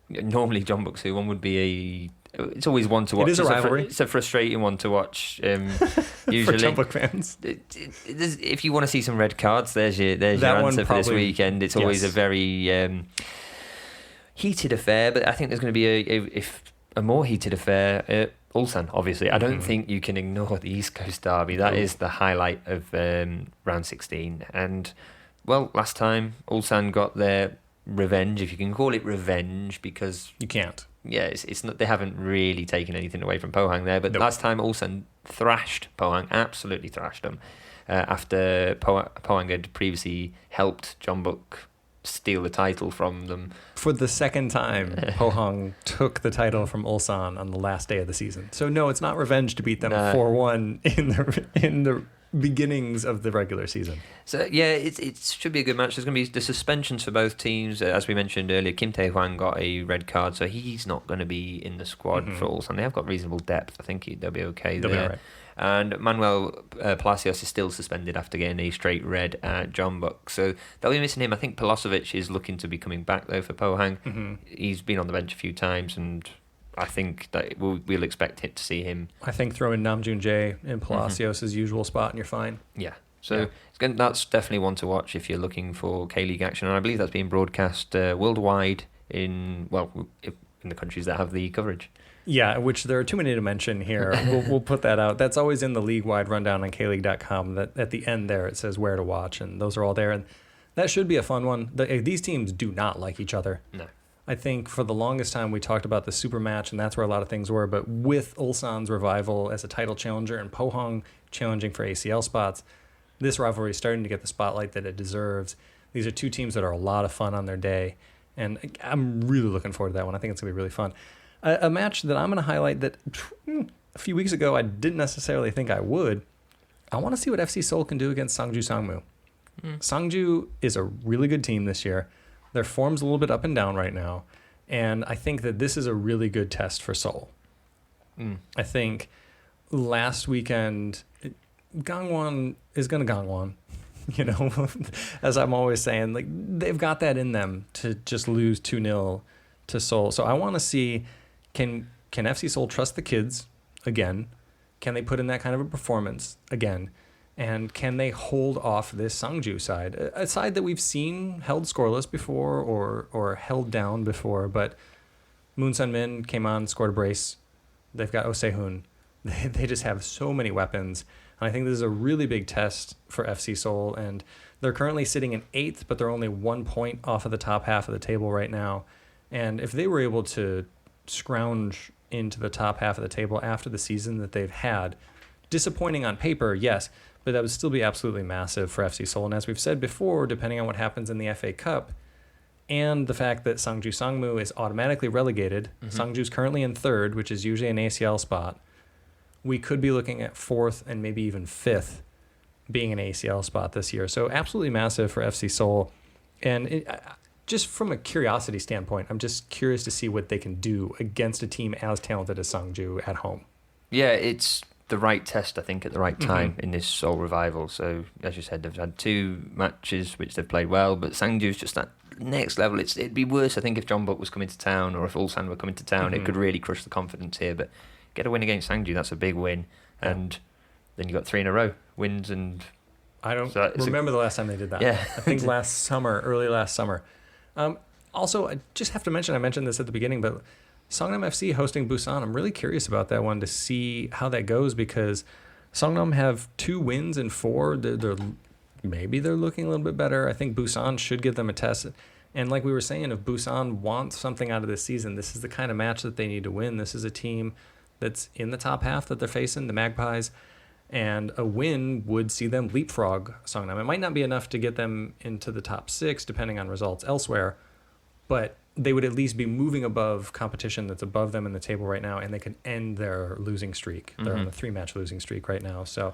Normally, Jeonbuk Suwon would be it's always one to watch. It is a rivalry. It's a frustrating one to watch. Usually, for Jeonbuk fans. If you want to see some red cards, there's your answer for this weekend. It's always a very heated affair, but I think there's going to be a more heated affair at Ulsan, obviously. I don't think you can ignore the East Coast Derby. That is the highlight of round 16. And, well, last time Ulsan got their revenge, if you can call it revenge, because... You can't. Yeah, it's not. They haven't really taken anything away from Pohang there, but last time Ulsan thrashed Pohang, absolutely thrashed them, after Pohang had previously helped Jeonbuk steal the title from them. For the second time, Pohang took the title from Ulsan on the last day of the season. So no, it's not revenge to beat them 4-1 in the beginnings of the regular season. So yeah, it should be a good match. There's going to be the suspensions for both teams. As we mentioned earlier, Kim Tae-hwan got a red card, so he's not going to be in the squad for Ulsan. They have got reasonable depth. I think they'll be okay there. They'll be all right. And Manuel Palacios is still suspended after getting a straight red at Jeonbuk. So they'll be missing him. I think Palacevic is looking to be coming back, though, for Pohang. He's been on the bench a few times, and I think that we'll expect it to see him. I think throw in Namjoon in Palacios' usual spot, and you're fine. Yeah. So that's definitely one to watch if you're looking for K-League action. And I believe that's being broadcast worldwide in the countries that have the coverage. Yeah, which there are too many to mention here. We'll put that out. That's always in the league-wide rundown on kleague.com. That at the end there it says where to watch, and those are all there. And that should be a fun one. These teams do not like each other. No. I think for the longest time we talked about the super match, and that's where a lot of things were. But with Ulsan's revival as a title challenger and Pohang challenging for ACL spots, this rivalry is starting to get the spotlight that it deserves. These are two teams that are a lot of fun on their day, and I'm really looking forward to that one. I think it's going to be really fun. A match that I'm going to highlight that a few weeks ago I didn't necessarily think I would. I want to see what FC Seoul can do against Sangju Sangmu. Sangju is a really good team this year. Their form's a little bit up and down right now, and I think that this is a really good test for Seoul. I think last weekend, Gangwon is going to Gangwon. You know, as I'm always saying, like they've got that in them to just lose 2-0 to Seoul. So I want to see, can FC Seoul trust the kids again? Can they put in that kind of a performance again? And can they hold off this Sangju side? A side that we've seen held scoreless before or held down before, but Moon Sun-min came on, scored a brace. They've got Oh Se-hoon. They just have so many weapons. And I think this is a really big test for FC Seoul. And they're currently sitting in 8th, but they're only 1 point off of the top half of the table right now. And if they were able to scrounge into the top half of the table after the season that they've had, disappointing on paper, yes, but that would still be absolutely massive for FC Seoul. And as we've said before, depending on what happens in the FA Cup and the fact that Sangju Sangmu is automatically relegated, Sangju's currently in 3rd, which is usually an ACL spot, we could be looking at 4th and maybe even 5th being an ACL spot this year. So absolutely massive for FC Seoul. And just from a curiosity standpoint, I'm just curious to see what they can do against a team as talented as Sangju at home. Yeah, it's the right test, I think, at the right time in this Seoul revival. So, as you said, they've had 2 matches which they've played well, but Sangju's just that next level. It'd be worse, I think, if Jeonbuk was coming to town or if Ulsan were coming to town. It could really crush the confidence here. But get a win against Sangju, that's a big win. And then you got 3 in a row wins. And I don't remember the last time they did that. Yeah. I think early last summer. Also, I just have to mention, I mentioned this at the beginning, but Songnam FC hosting Busan. I'm really curious about that one to see how that goes, because Songnam have 2 wins in 4. Maybe they're looking a little bit better. I think Busan should give them a test. And like we were saying, if Busan wants something out of this season, this is the kind of match that they need to win. This is a team that's in the top half that they're facing, the Magpies, and a win would see them leapfrog Songnam. It might not be enough to get them into the top 6, depending on results elsewhere, but they would at least be moving above competition that's above them in the table right now, and they could end their losing streak. They're on a 3-match losing streak right now. So,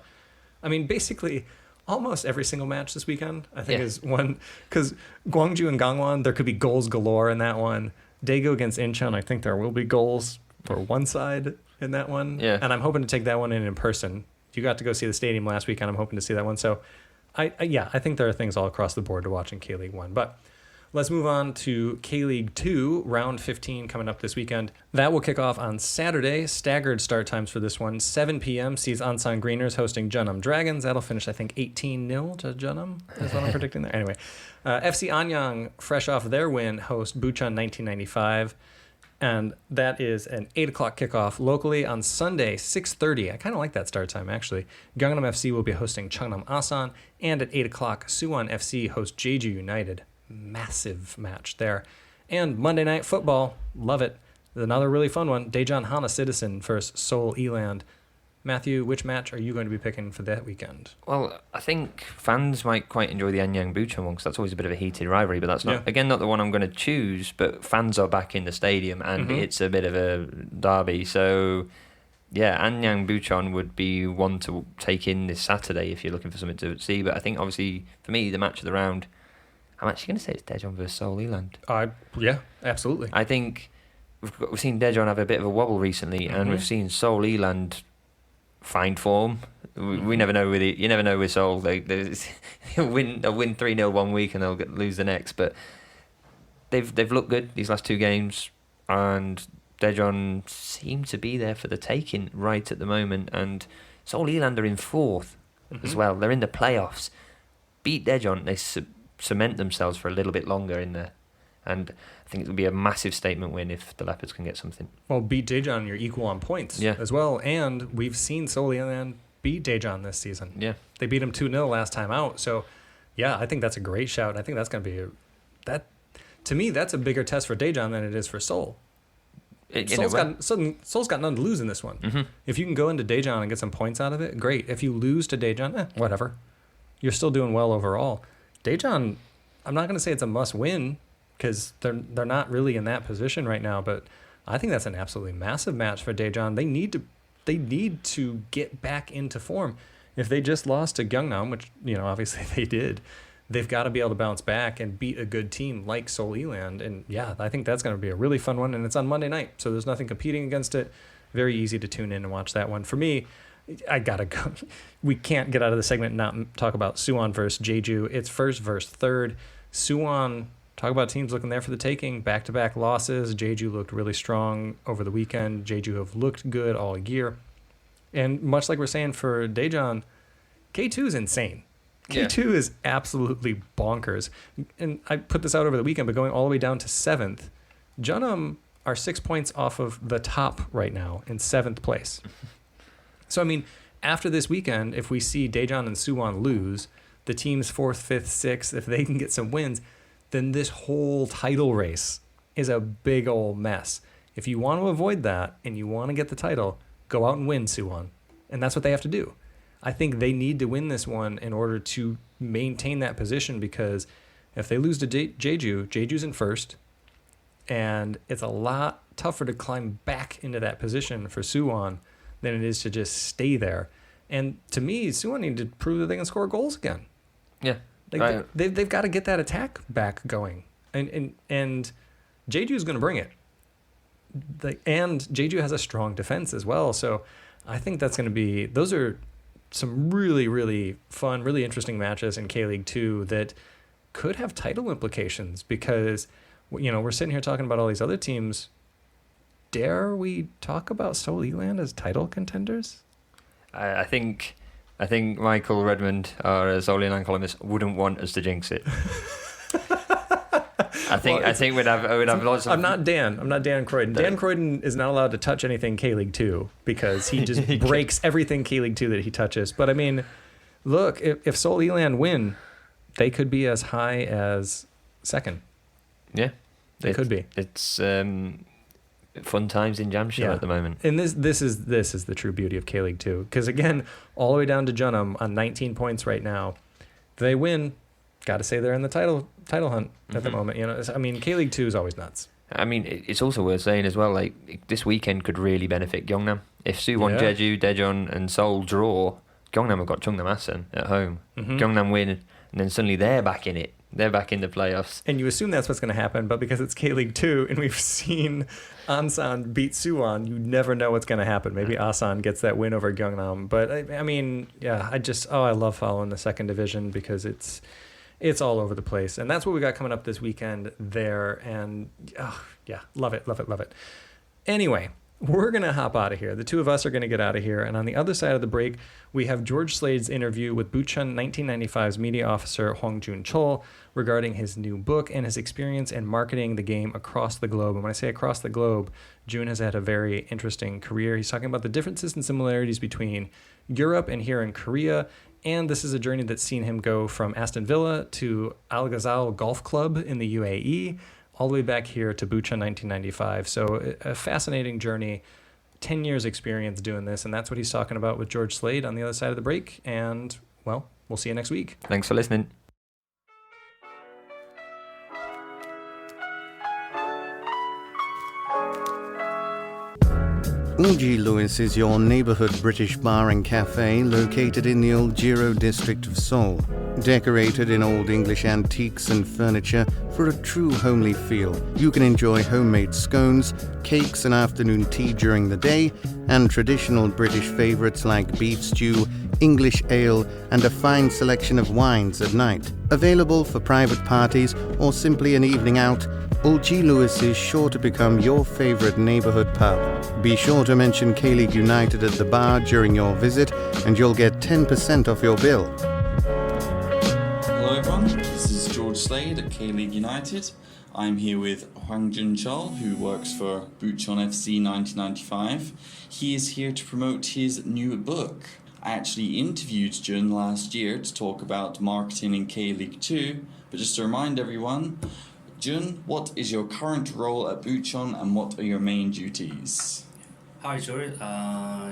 I mean, basically, almost every single match this weekend, I think, is one, because Gwangju and Gangwon, there could be goals galore in that one. Daegu against Incheon, I think there will be goals for one side in that one. Yeah. And I'm hoping to take that one in person. You got to go see the stadium last weekend. I'm hoping to see that one. So, I think there are things all across the board to watch in K-League 1. But let's move on to K-League 2, round 15 coming up this weekend. That will kick off on Saturday. Staggered start times for this one. 7 p.m. sees Ansan Greeners hosting Jeonnam Dragons. That'll finish, I think, 18-0 to Jeonnam. That's what I'm predicting there. Anyway, FC Anyang, fresh off their win, host Bucheon 1995. And that is an 8 o'clock kickoff locally on Sunday, 6:30. I kind of like that start time, actually. Gangnam FC will be hosting Cheongnam Asan. And at 8 o'clock, Suwon FC hosts Jeju United. Massive match there. And Monday Night Football, love it. Another really fun one. Daejeon Hana Citizen versus Seoul E-Land. Matthew, which match are you going to be picking for that weekend? Well, I think fans might quite enjoy the Anyang Bucheon one, because that's always a bit of a heated rivalry, but that's not the one I'm going to choose. But fans are back in the stadium, and it's a bit of a derby. So, yeah, Anyang Bucheon would be one to take in this Saturday if you're looking for something to see. But I think, obviously, for me, the match of the round, I'm actually going to say it's Daejeon versus Seoul E-Land. Yeah, absolutely. I think we've seen Daejeon have a bit of a wobble recently, and we've seen Seoul E-Land find form. We never know with it. You never know with Seoul. They'll win 3-0 one week and they'll lose the next. But they've looked good these last 2 games, and Daejeon seem to be there for the taking right at the moment. And Seoul E-Land are in 4th as well. They're in the playoffs. Beat Daejeon, they cement themselves for a little bit longer in there. And I think it would be a massive statement win if the Leopards can get something. Well, beat Daejeon, you're equal on points as well. And we've seen Seoul E-Land beat Daejeon this season. Yeah. They beat them 2-0 last time out. So, yeah, I think that's a great shout. I think that's going to be to me, that's a bigger test for Daejeon than it is for Seoul. Seoul's got nothing to lose in this one. If you can go into Daejeon and get some points out of it, great. If you lose to Daejeon, whatever. You're still doing well overall. Daejeon, I'm not going to say it's a must-win, because they're not really in that position right now, but I think that's an absolutely massive match for Daejeon. They need to get back into form. If they just lost to Gyeongnam, which obviously they did, they've got to be able to bounce back and beat a good team like Seoul E-Land. And yeah, I think that's going to be a really fun one, and it's on Monday night, so there's nothing competing against it. Very easy to tune in and watch that one. For me, I gotta go. We can't get out of the segment and not talk about Suwon versus Jeju. It's 1st versus 3rd. Suwon, talk about teams looking there for the taking. Back-to-back losses. Jeju looked really strong over the weekend. Jeju have looked good all year. And much like we're saying for Daejeon, K2 is insane. K2 is absolutely bonkers. And I put this out over the weekend, but going all the way down to 7th, Jeonnam are 6 points off of the top right now in 7th place. So, I mean, after this weekend, if we see Daejeon and Suwon lose, the team's 4th, 5th, 6th, if they can get some wins, then this whole title race is a big old mess. If you want to avoid that and you want to get the title, go out and win, Suwon. And that's what they have to do. I think they need to win this one in order to maintain that position, because if they lose to Jeju, Jeju's in first, and it's a lot tougher to climb back into that position for Suwon than it is to just stay there. And to me, Suwon need to prove that they can score goals again. Yeah. Like they've got to get that attack back going. And Jeju's going to bring it. And Jeju has a strong defense as well. So I think that's going to be, those are some really, really fun, really interesting matches in K-League 2 that could have title implications, because, you know, we're sitting here talking about all these other teams. Dare we talk about Seoul E-Land as title contenders? I think Michael Redmond, our Seoul E-Land columnist, wouldn't want us to jinx it. I think we'd have lots of. I'm not Dan Croydon. Dan Croydon is not allowed to touch anything K-League 2 because he just breaks everything K-League 2 that he touches. But I mean, look, if Seoul E-Land win, they could be as high as second. Yeah, they could be. It's fun times in Jamshid at the moment. And this is the true beauty of K-League 2, because again, all the way down to Jeonbuk on 19 points right now. If they win, got to say they're in the title hunt at the moment. You know, I mean, K-League 2 is always nuts. I mean, it's also worth saying as well, like, this weekend could really benefit Gyeongnam. If Suwon, Jeju, Daejeon and Seoul draw, Gyeongnam have got Cheongdam Asan at home. Gyeongnam win, and then suddenly they're back in it. They're back in the playoffs. And you assume that's what's going to happen, but because it's K-League 2 and we've seen Ansan beat Suwon, you never know what's going to happen. Maybe Asan gets that win over Gyeongnam. But, I mean, yeah, I love following the second division because it's all over the place. And that's what we got coming up this weekend there. And, love it. Anyway, we're going to hop out of here. The two of us are going to get out of here. And on the other side of the break, we have George Slade's interview with Bucheon 1995's media officer Hwang Jun-cheol regarding his new book and his experience in marketing the game across the globe. And when I say across the globe, Jun has had a very interesting career. He's talking about the differences and similarities between Europe and here in Korea. And this is a journey that's seen him go from Aston Villa to Ghazal Golf Club in the UAE, all the way back here to Bucheon 1995. So a fascinating journey, 10 years experience doing this. And that's what he's talking about with George Slade on the other side of the break. And, well, we'll see you next week. Thanks for listening. O.G. Lewis is your neighborhood British bar and cafe located in the Old Jiro district of Seoul. Decorated in old English antiques and furniture for a true homely feel, you can enjoy homemade scones, cakes and afternoon tea during the day, and traditional British favourites like beef stew, English ale, and a fine selection of wines at night. Available for private parties or simply an evening out, O.G. Lewis is sure to become your favourite neighbourhood pub. Be sure to mention K-League United at the bar during your visit and you'll get 10% off your bill. Hello everyone, this is George Slade at K-League United. I'm here with Hwang Jun-cheol, who works for Bucheon FC 1995. He is here to promote his new book. I actually interviewed Jun last year to talk about marketing in K-League 2, but just to remind everyone, Jun, what is your current role at Bucheon and what are your main duties? Hi George,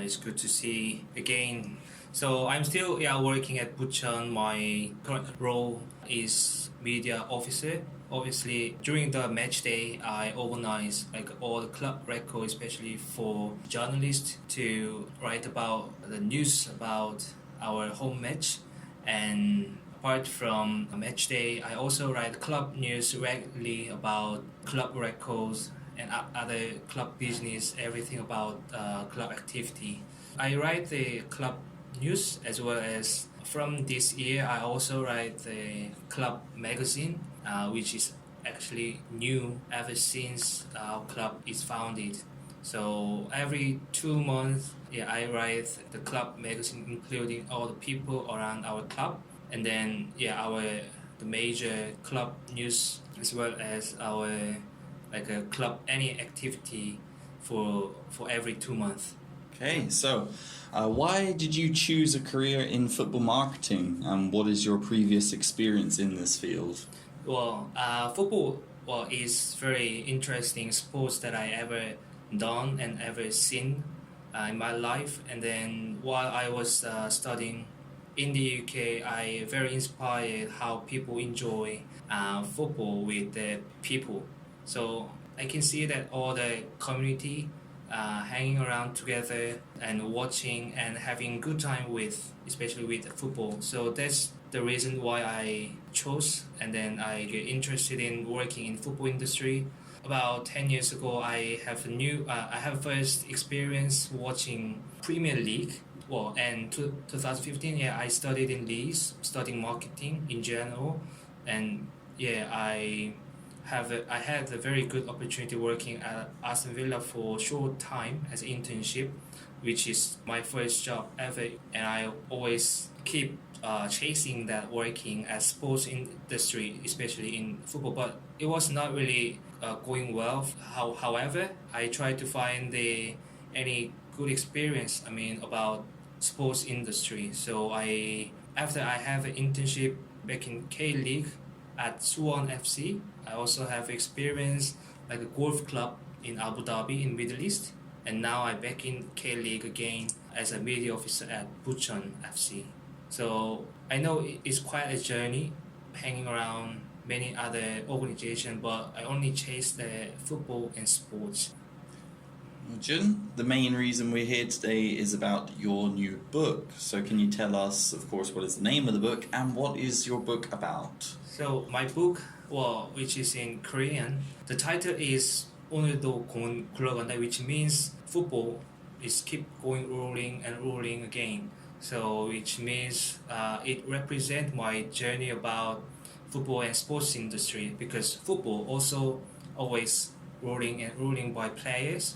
it's good to see again. So I'm still working at Bucheon. My current role is media officer. Obviously, during the match day, I organize all the club records, especially for journalists to write about the news about our home match. And apart from a match day, I also write club news regularly about club records and other club business, everything about club activity. I write the club news as well as from this year I also write the club magazine, which is actually new ever since our club is founded. So every 2 months, I write the club magazine, including all the people around our club, and then the major club news as well as our club any activity for every 2 months. Okay, so why did you choose a career in football marketing, and what is your previous experience in this field? Well, football is very interesting sports that I ever done and ever seen in my life. And then while I was studying in the UK, I very inspired how people enjoy football with the people. So I can see that all the community hanging around together and watching and having good time with, especially with football. So that's the reason why I chose, and then I get interested in working in football industry. About 10 years ago, I have first experience watching Premier League. Well, and 2015, yeah, I studied in Leeds, studying marketing in general, and yeah, I had a very good opportunity working at Aston Villa for a short time as an internship, which is my first job ever, and I always keep chasing that working as sports industry, especially in football, but it was not really going well. However, I tried to find any good experience, about sports industry. So after I have an internship back in K-League at Suwon FC, I also have experience like a golf club in Abu Dhabi in Middle East, and now I'm back in K-League again as a media officer at Bucheon FC. So I know it's quite a journey hanging around many other organizations, but I only chase the football and sports. Jun, the main reason we're here today is about your new book. So can you tell us, of course, what is the name of the book and what is your book about? So my book, which is in Korean, the title is 오늘도 공은 굴러간다, which means football is keep going rolling and rolling again. So which means it represents my journey about football and sports industry, because football also always rolling and rolling by players,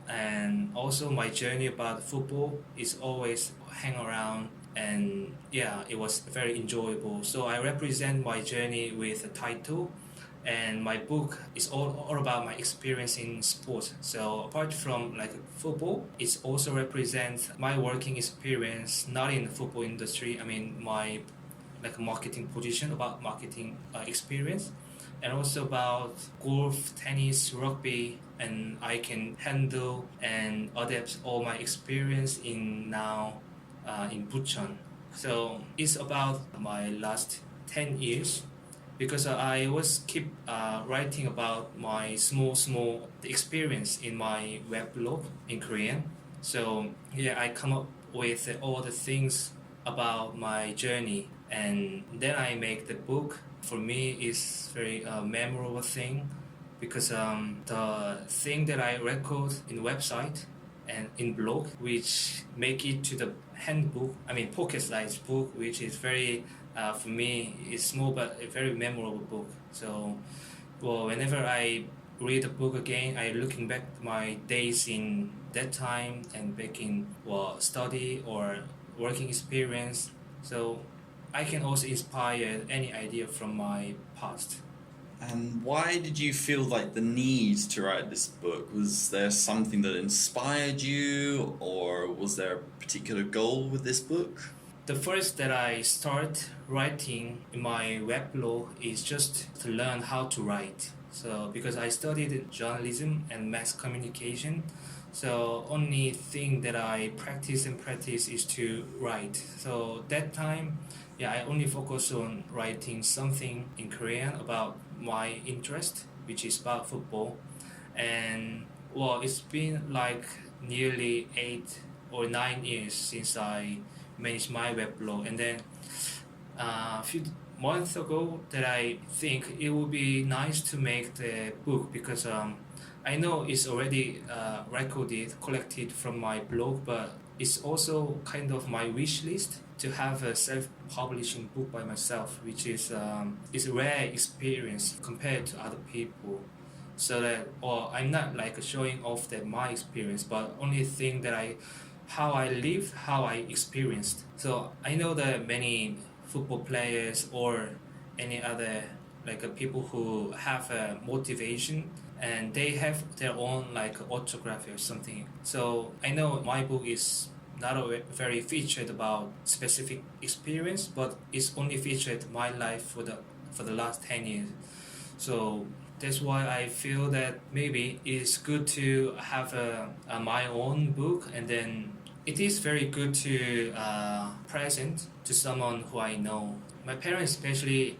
and also my journey about football is always hang around, and yeah, it was very enjoyable. So I represent my journey with a title, and my book is all about my experience in sports. So apart from like football, it also represents my working experience not in the football industry. My like marketing position, about marketing experience, and also about golf, tennis, rugby, and I can handle and adapt all my experience in Bucheon. So it's about my last 10 years, because I was keep writing about my small experience in my web blog in Korean. So yeah, I come up with all the things about my journey, and then I make the book. For me, is very memorable thing, because the thing that I record in website and in blog, which make it to the handbook, pocket-sized book, which is very for me, it's small but a very memorable book. So, whenever I read the book again, I looking back my days in that time and back in study or working experience. So, I can also inspire any idea from my past. And why did you feel like the need to write this book? Was there something that inspired you, or was there a particular goal with this book? The first that I start writing in my web blog is just to learn how to write. So because I studied journalism and mass communication, so only thing that I practice is to write. So that time, I only focus on writing something in Korean about my interest, which is about football. And it's been like nearly 8 or 9 years since I managed my web blog, and then a few months ago that I think it would be nice to make the book, because I know it's already collected from my blog, but it's also kind of my wish list to have a self-publishing book by myself, which is a rare experience compared to other people. So that, I'm not like showing off that my experience, but only thing that how I live, how I experienced. So I know that many football players or any other people who have a motivation and they have their own like autography or something. So I know my book is not very featured about specific experience, but it's only featured my life for the last 10 years. So that's why I feel that maybe it's good to have my own book, and then it is very good to present to someone who I know. My parents especially,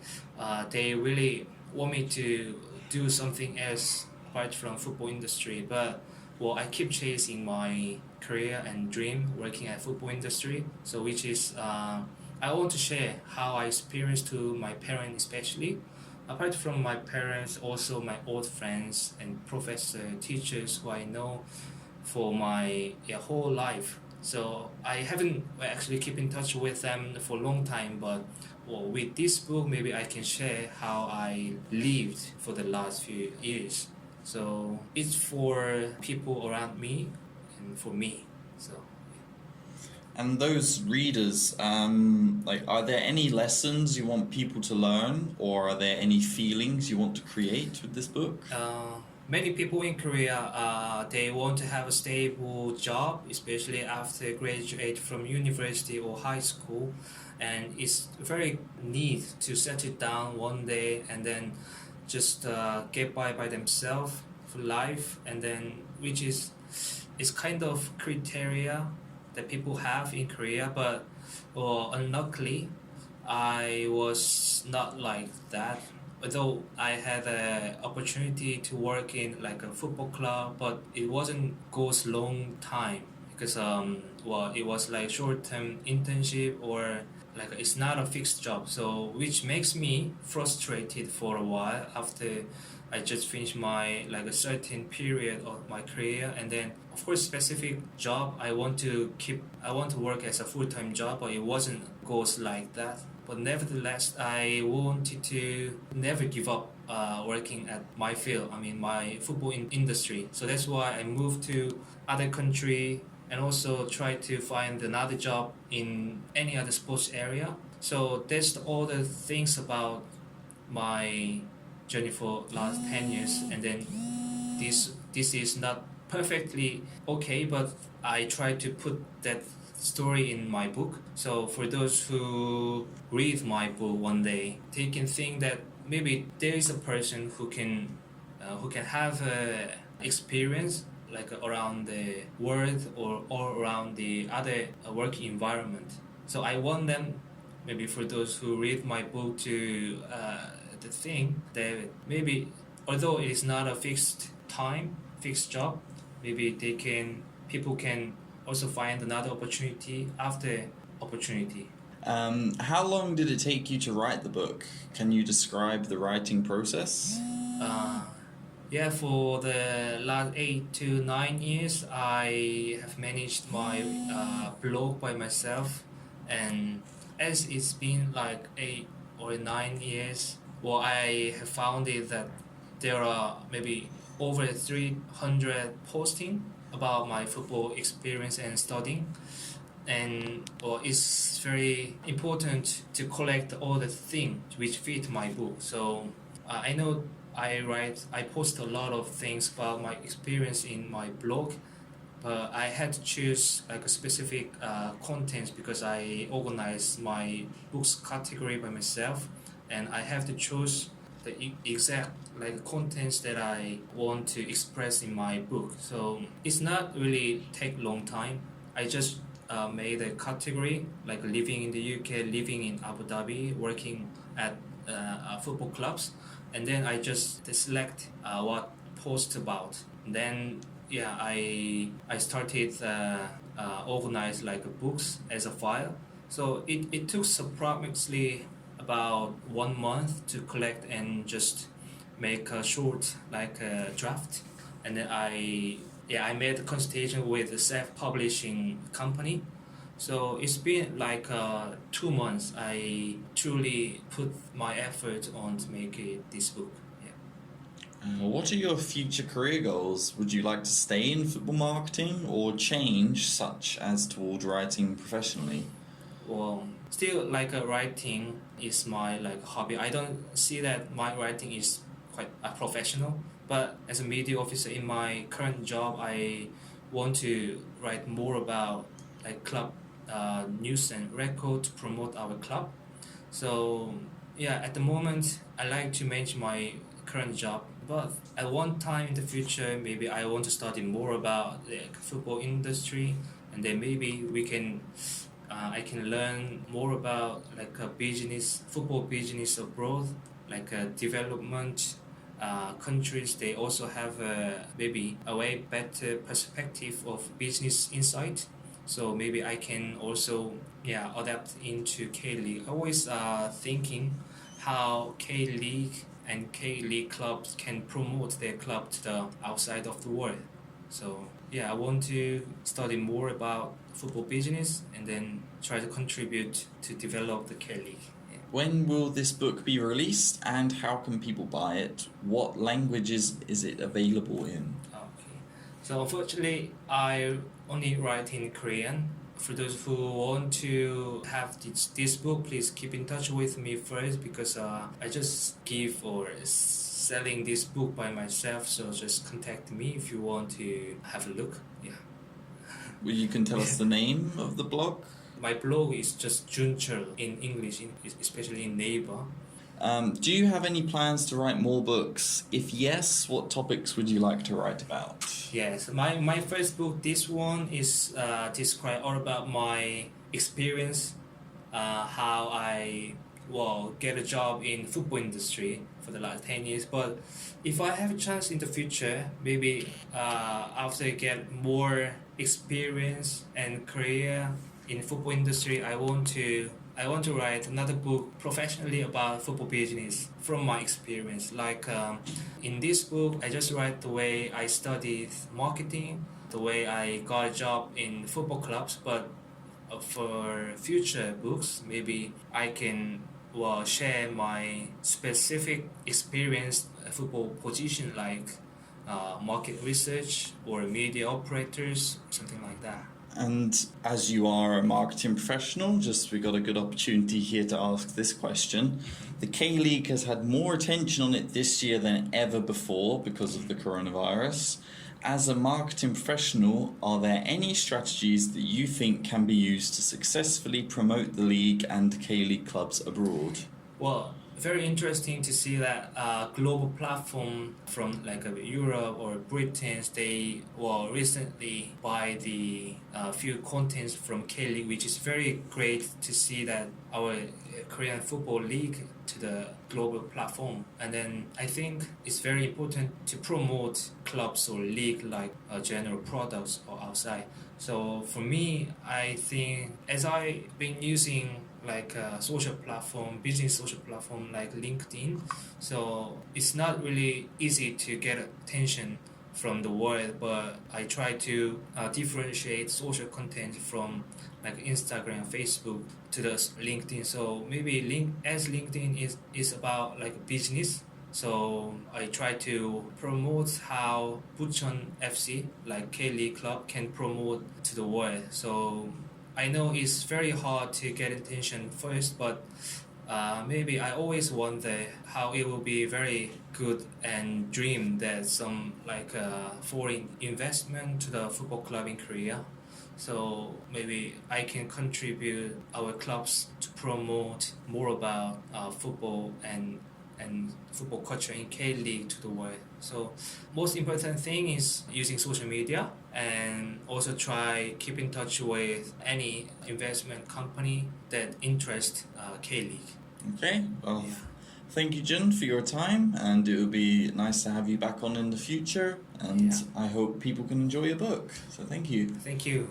they really want me to do something else apart from football industry, but well, I keep chasing my career and dream working at football industry. So which is I want to share how I experienced to my parents especially. Apart from my parents, also my old friends and professor, teachers who I know for my whole life. So I haven't actually keep in touch with them for a long time, but well, with this book, maybe I can share how I lived for the last few years. So it's for people around me and for me. So. And those readers, are there any lessons you want people to learn, or are there any feelings you want to create with this book? Many people in Korea, they want to have a stable job, especially after graduate from university or high school, and it's very neat to settle down one day and then just get by themselves for life, and then which is kind of criteria that people have in Korea, but unluckily I was not like that. Although I had an opportunity to work in like a football club, but it wasn't goes long time because it was like short-term internship, or like it's not a fixed job, so which makes me frustrated for a while after I just finished my like a certain period of my career. And then of course specific job I want to work as a full-time job, but it wasn't goes like that. But nevertheless, I wanted to never give up working at my field, my football industry. So that's why I moved to other country and also try to find another job in any other sports area. So that's all the things about my journey for last 10 years. And then this is not perfectly okay, but I try to put that story in my book. So for those who read my book one day, they can think that maybe there is a person who can have a experience like around the world or around the other work environment. So I want them, maybe for those who read my book, to the thing that maybe although it is not a fixed job, maybe people can also find another opportunity after opportunity. How long did it take you to write the book? Can you describe the writing process? For the last 8 to 9 years, I have managed my blog by myself, and as it's been like 8 or 9 years, I have found it that there are maybe over 300 postings about my football experience and studying, and it's very important to collect all the things which fit my book. So I know I post a lot of things about my experience in my blog, but I had to choose like a specific contents because I organize my books category by myself, and I have to choose the exact like contents that I want to express in my book. So it's not really take long time. I just made a category like living in the UK, living in Abu Dhabi, working at football clubs, and then I just select what post about. Then I started organize like books as a file. So it took approximately about 1 month to collect and just make a short like a draft, and then I made a consultation with a self-publishing company. So it's been like 2 months. I truly put my effort on to make this book. What are your future career goals? Would you like to stay in football marketing or change, such as toward writing professionally? Well, still like writing is my like hobby. I don't see that my writing is quite professional, But as a media officer in my current job, I want to write more about like club news and record to promote our club. So yeah, at the moment I like to manage my current job, but at one time in the future maybe I want to study more about the football industry, and then maybe we can I can learn more about like a business, football business abroad, like a development countries. They also have maybe a way better perspective of business insight. So maybe I can also adapt into K League. Always thinking how K League and K League clubs can promote their club to the outside of the world. So I want to study more about football business and then try to contribute to develop the K League. When will this book be released and how can people buy it? What languages is it available in? Okay. So unfortunately, I only write in Korean. For those who want to have this book, please keep in touch with me first, because I just give or selling this book by myself. So just contact me if you want to have a look. Yeah. Well, you can tell us the name of the blog? My blog is just Jun-cheol in English, especially in Naver. Do you have any plans to write more books? If yes, what topics would you like to write about? Yes, my first book, this one, is describe all about my experience, how I get a job in football industry for the last 10 years. But if I have a chance in the future, maybe after I get more experience and career in football industry, I want to write another book professionally about football business from my experience. Like in this book, I just write the way I studied marketing, the way I got a job in football clubs. But for future books, maybe I can share my specific experience football position, like market research or media operators, something like that. And as you are a marketing professional, we got a good opportunity here to ask this question. The K-League has had more attention on it this year than ever before because of the coronavirus. As a marketing professional, are there any strategies that you think can be used to successfully promote the league and K-League clubs abroad? Well, very interesting to see that global platform from like Europe or Britain, they recently buy the few contents from K-League, which is very great to see that our Korean football league to the global platform. And then I think it's very important to promote clubs or league like general products or outside. So for me, I think as I've been using like a social platform, business social platform like LinkedIn, so it's not really easy to get attention from the world, but I try to differentiate social content from like Instagram, Facebook to the LinkedIn. So maybe LinkedIn is about like business. So I try to promote how Bucheon FC, like K-League club, can promote to the world. So I know it's very hard to get attention first, but maybe I always wonder how it will be very good and dream that some like foreign investment to the football club in Korea. So maybe I can contribute our clubs to promote more about football and football culture in K-League to the world. So most important thing is using social media, and also try keep in touch with any investment company that interest K-League. Okay, well, thank you, Jun, for your time, and it would be nice to have you back on in the future, and I hope people can enjoy your book. So thank you. Thank you.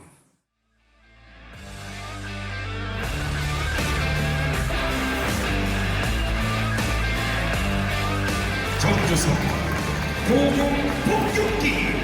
전주성 공격 폭격기